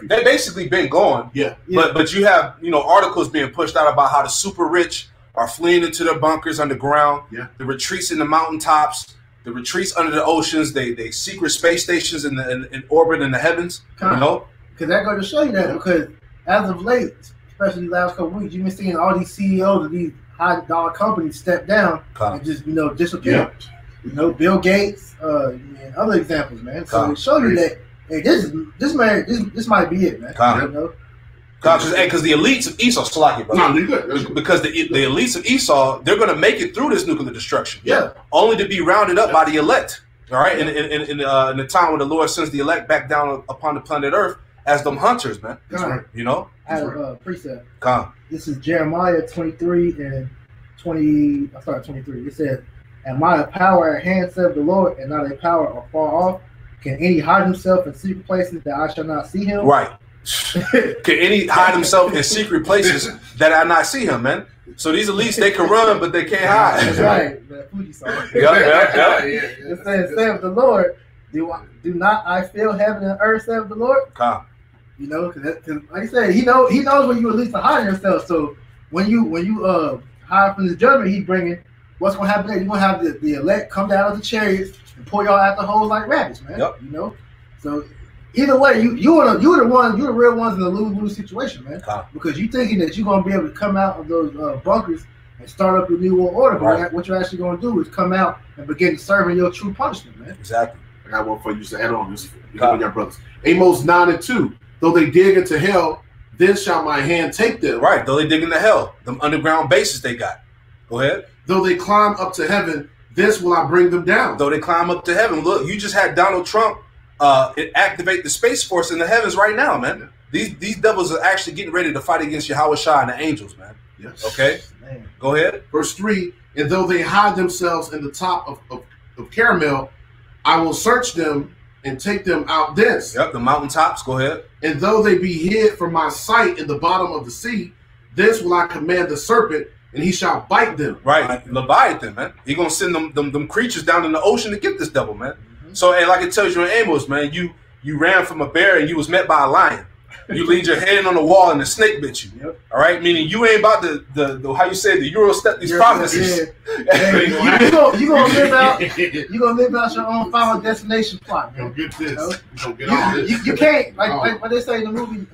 basically been gone. Yeah. But you have articles being pushed out about how the super rich are fleeing into their bunkers underground. Yeah. The retreats in the mountaintops, the retreats under the oceans, they secret space stations in orbit in the heavens. Because that goes to show you that, because as of late, especially the last couple of weeks, you've been seeing all these CEOs of these high dollar companies step down and just disappear. Bill Gates and other examples, man. So it shows you that this might be it, man. Because the elites of Esau, Slaki, bro. No, you're good. Because the elites of Esau, they're going to make it through this nuclear destruction. Yeah. Only to be rounded up by the elect. All right. In the time when the Lord sends the elect back down upon the planet Earth as them hunters, man. That's right. I have a precept. Come. This is Jeremiah 23 and 20. I started 23. It says, "Am I a power at hand, saith the Lord, and not a power afar off? Can any hide himself in secret places that I shall not see him?" Right. Can any hide himself in secret places that I not see him, man? So these elites, they can run, but they can't hide. That's right. The Fuji song. Yeah. It says, "Saith the Lord, do not I fill heaven and earth, saith the Lord?" Come. Because like I said, he knows when you at least hide yourself. So when you hide from his judgment, he's bringing. What's going to happen there? You're going to have the elect come down with the chariots and pull y'all out the holes like rabbits, man. Yep. So either way, you're the real ones in the lose-lose situation, man. Because you thinking that you're going to be able to come out of those bunkers and start up your new world order. Right. But what you're actually going to do is come out and begin serving your true punishment, man. Exactly. I got one for you to add on this. You got brothers. Amos 9:2. Though they dig into hell, then shall my hand take them. Right. Though they dig into hell, them underground bases they got. Go ahead. Though they climb up to heaven, thence will I bring them down. Though they climb up to heaven. Look, you just had Donald Trump activate the Space Force in the heavens right now, man. Yeah. These devils are actually getting ready to fight against Yahweh Shai and the angels, man. Yes. Okay? Man. Go ahead. Verse 3, and though they hide themselves in the top of caramel, I will search them and take them out thence. Yep, the mountaintops. Go ahead. And though they be hid from my sight in the bottom of the sea, thence will I command the serpent, and he shall bite them. Right, Leviathan, man. He gonna send them creatures down in the ocean to get this devil, man. So, and like it tells you in Amos, man, you ran from a bear and you was met by a lion. You leaned your hand on the wall and the snake bit you. Yep. All right, meaning you ain't about the how you say the Euro step these prophecies. Yeah. you gonna live out your own final destination plot, man. Get this. You can't like what they say in the movie.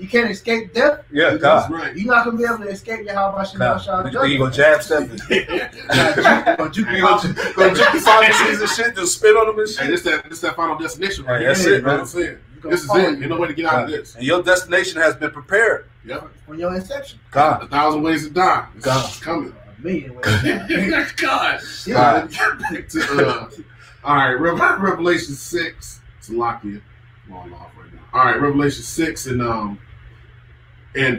You can't escape death. Yeah, God. Right. You're not gonna be able to escape your how about you gonna jab step? Gonna juke the prophecies and shit. Just spit on them and shit. Hey, this that final destination, right? That's it, man. This is it. Ain't no way to get out of this. And your destination has been prepared. Yep. From your inception. God. 1,000 ways to die. It's coming. A million ways to die. God. All right, Revelation 6. It's locked in. Long off right now. All right, Revelation 6 and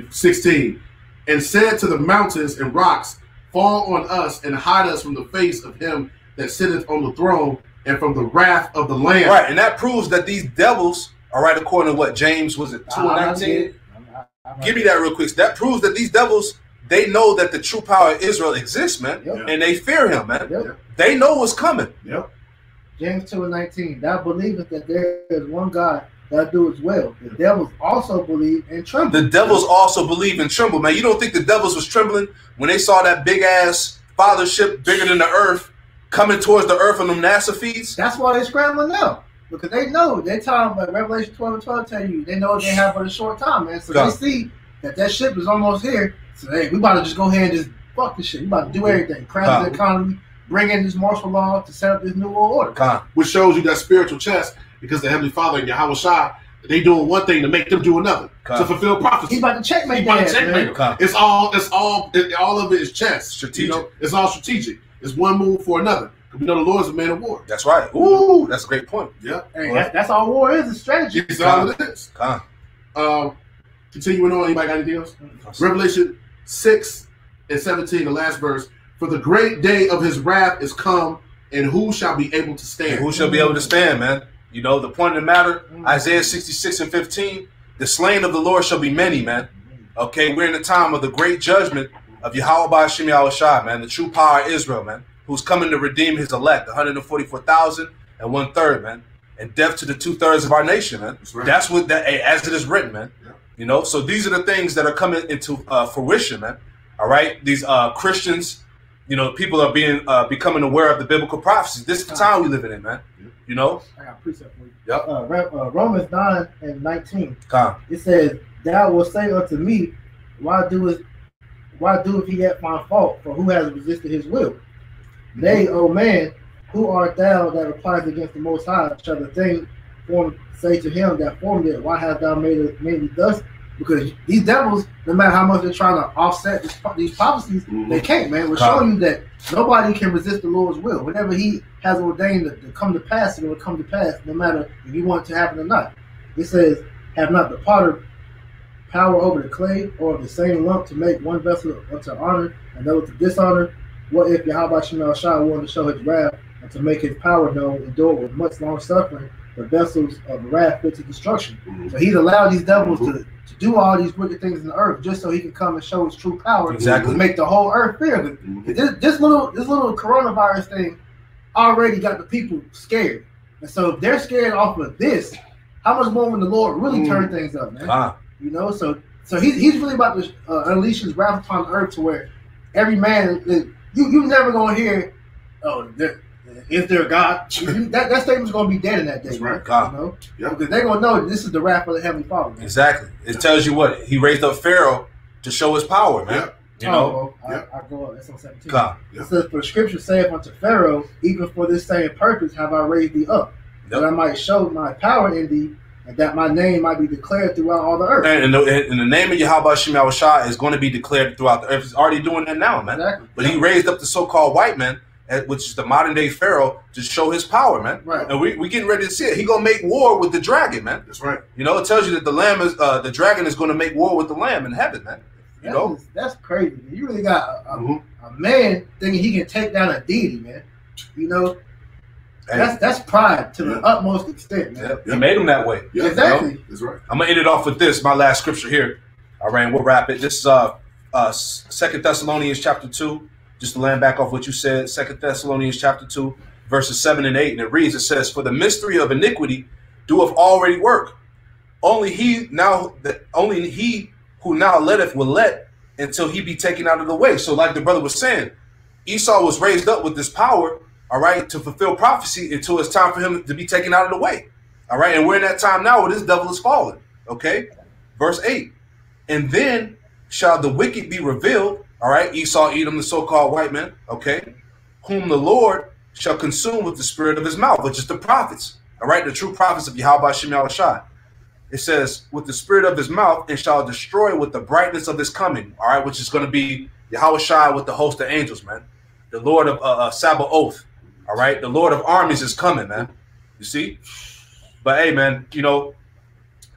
16. And said to the mountains and rocks, fall on us and hide us from the face of him that sitteth on the throne and from the wrath of the Lamb. Right, and that proves that these devils, all right, according to what James, was it 2:19? Give me that real quick. That proves that these devils, they know that the true power of Israel exists, man. Yep. And they fear him, man. Yep. They know what's coming. Yep. James 2:19. Thou believest that there is one God, that doeth well. The devils also believe and tremble. The devils also believe and tremble, man. You don't think the devils was trembling when they saw that big ass father ship bigger than the earth coming towards the earth on them NASA feeds? That's why they're scrambling now. Because they know, they tell them, Revelation 12:12 tell you, they know they have but a short time, man. So they see that ship is almost here. So, hey, we about to just go ahead and just fuck this shit. We about to do everything. Crash the economy, bring in this martial law to set up this new world order. Which shows you that spiritual chess, because the Heavenly Father and Yahweh Shai, they doing one thing to make them do another. To fulfill prophecy. He's about to checkmate that. It's all of it is chess. Strategic. It's all strategic. It's one move for another. We know the Lord's a man of war. That's right. Ooh, that's a great point. Yeah. Hey, that's all war is, a strategy. That's all it is. Continuing on, anybody got anything else? Revelation 6:17, the last verse. For the great day of his wrath is come, and who shall be able to stand? And who shall be able to stand, man? You know, the point of the matter, Isaiah 66:15, the slain of the Lord shall be many, man. Okay, we're in the time of the great judgment of Yahweh Ba'Shem Yahushua, man, the true power of Israel, man, who's coming to redeem his elect, 144,000 and 1/3, man, and death to the 2/3 of our nation, man. That's right. That's what that, as it is written, man. Yeah. You know, so these are the things that are coming into fruition, man. All right, these Christians, you know, people are being becoming aware of the biblical prophecies. This is the time we living in, man. Yeah. You know. I got a precept for you. Yep. Romans 9:19. It says, "Thou wilt say unto me, why doeth he yet find fault? For who has resisted his will? Nay, O man, who art thou that replies against the Most High? Shall the thing formed say to him that formed it, why hast thou made me thus?" Because these devils, no matter how much they're trying to offset these prophecies, they can't, man. We're showing you that nobody can resist the Lord's will. Whatever he has ordained to come to pass, it will come to pass, no matter if you want it to happen or not. It says, "Have not the potter power over the clay, or of the same lump to make one vessel unto honor and another to dishonor? What if Yahweh Shemel Shah wanted to show his wrath and to make his power known, endure with much long suffering, the vessels of wrath fit to destruction?" So he's allowed these devils to do all these wicked things in the earth just so he can come and show his true power, Exactly, to make the whole earth fear. This little coronavirus thing already got the people scared, and so if they're scared off of this, how much more when the Lord really turn things up, man? You know, so he's really about to unleash his wrath upon the earth to where every man, you never gonna hear, "Oh, is there a God?" that statement's gonna be dead in that day. That's right. You know? Because they're gonna know this is the wrath of the Heavenly Father. Man. Exactly. It tells you what he raised up Pharaoh to show his power, man. You know. I go up. That's on 17. It says, "For the Scripture saith unto Pharaoh, even for this same purpose have I raised thee up, that I might show my power in thee, and that my name might be declared throughout all the earth." And the name of Yahweh Shem Yahushua is going to be declared throughout the earth. He's already doing that now, man. Exactly. But he raised up the so-called white man, which is the modern day Pharaoh, to show his power, man. Right. And we getting ready to see it. He gonna make war with the dragon, man. That's right. You know, it tells you that the dragon is going to make war with the lamb in heaven, man. You know, that's crazy. You really got a man thinking he can take down a deity, man. You know. That's pride to the utmost extent, man. He made him that way. Yeah, exactly. You know? That's right. I'm gonna end it off with this, my last scripture here. All right, we'll wrap it. This is 2 Thessalonians chapter 2. Just to land back off what you said, 2 Thessalonians chapter 2, verses 7 and 8, and it reads, it says, "For the mystery of iniquity doeth already work. Only he who now letteth will let until he be taken out of the way." So like the brother was saying, Esau was raised up with this power, all right, to fulfill prophecy until it's time for him to be taken out of the way. All right, and we're in that time now where this devil is fallen. Okay, verse 8, "And then shall the wicked be revealed," all right, Esau, Edom, the so-called white man, okay, "whom the Lord shall consume with the spirit of his mouth," which is the prophets, all right, the true prophets of Yahweh Shem Yahushua. It says, "with the spirit of his mouth, and shall destroy with the brightness of his coming," all right, which is going to be Yahweh Shai with the host of angels, man. The Lord of Sabaoth, all right, the Lord of armies is coming, man. You see? But hey, man, you know,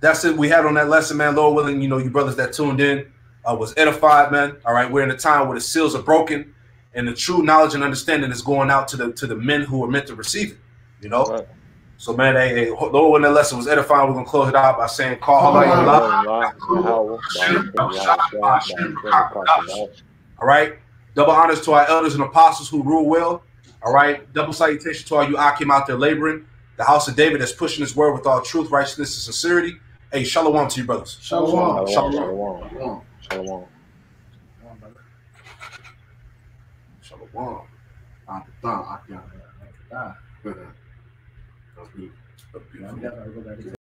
that's it we had on that lesson, man. Lord willing, you know, you brothers that tuned in was edified, man. All right, we're in a time where the seals are broken and the true knowledge and understanding is going out to the men who are meant to receive it, you know? Right. So, man, hey, Lord willing, that lesson was edifying. We're going to close it out by saying, "Call Allah." All right, double honors to our elders and apostles who rule well. All right, double salutation to all you Akim out there laboring. The house of David that's pushing his word with all truth, righteousness, and sincerity. Hey, shalom to you, brothers. Shalom. Shalom. Shalom. That's beautiful.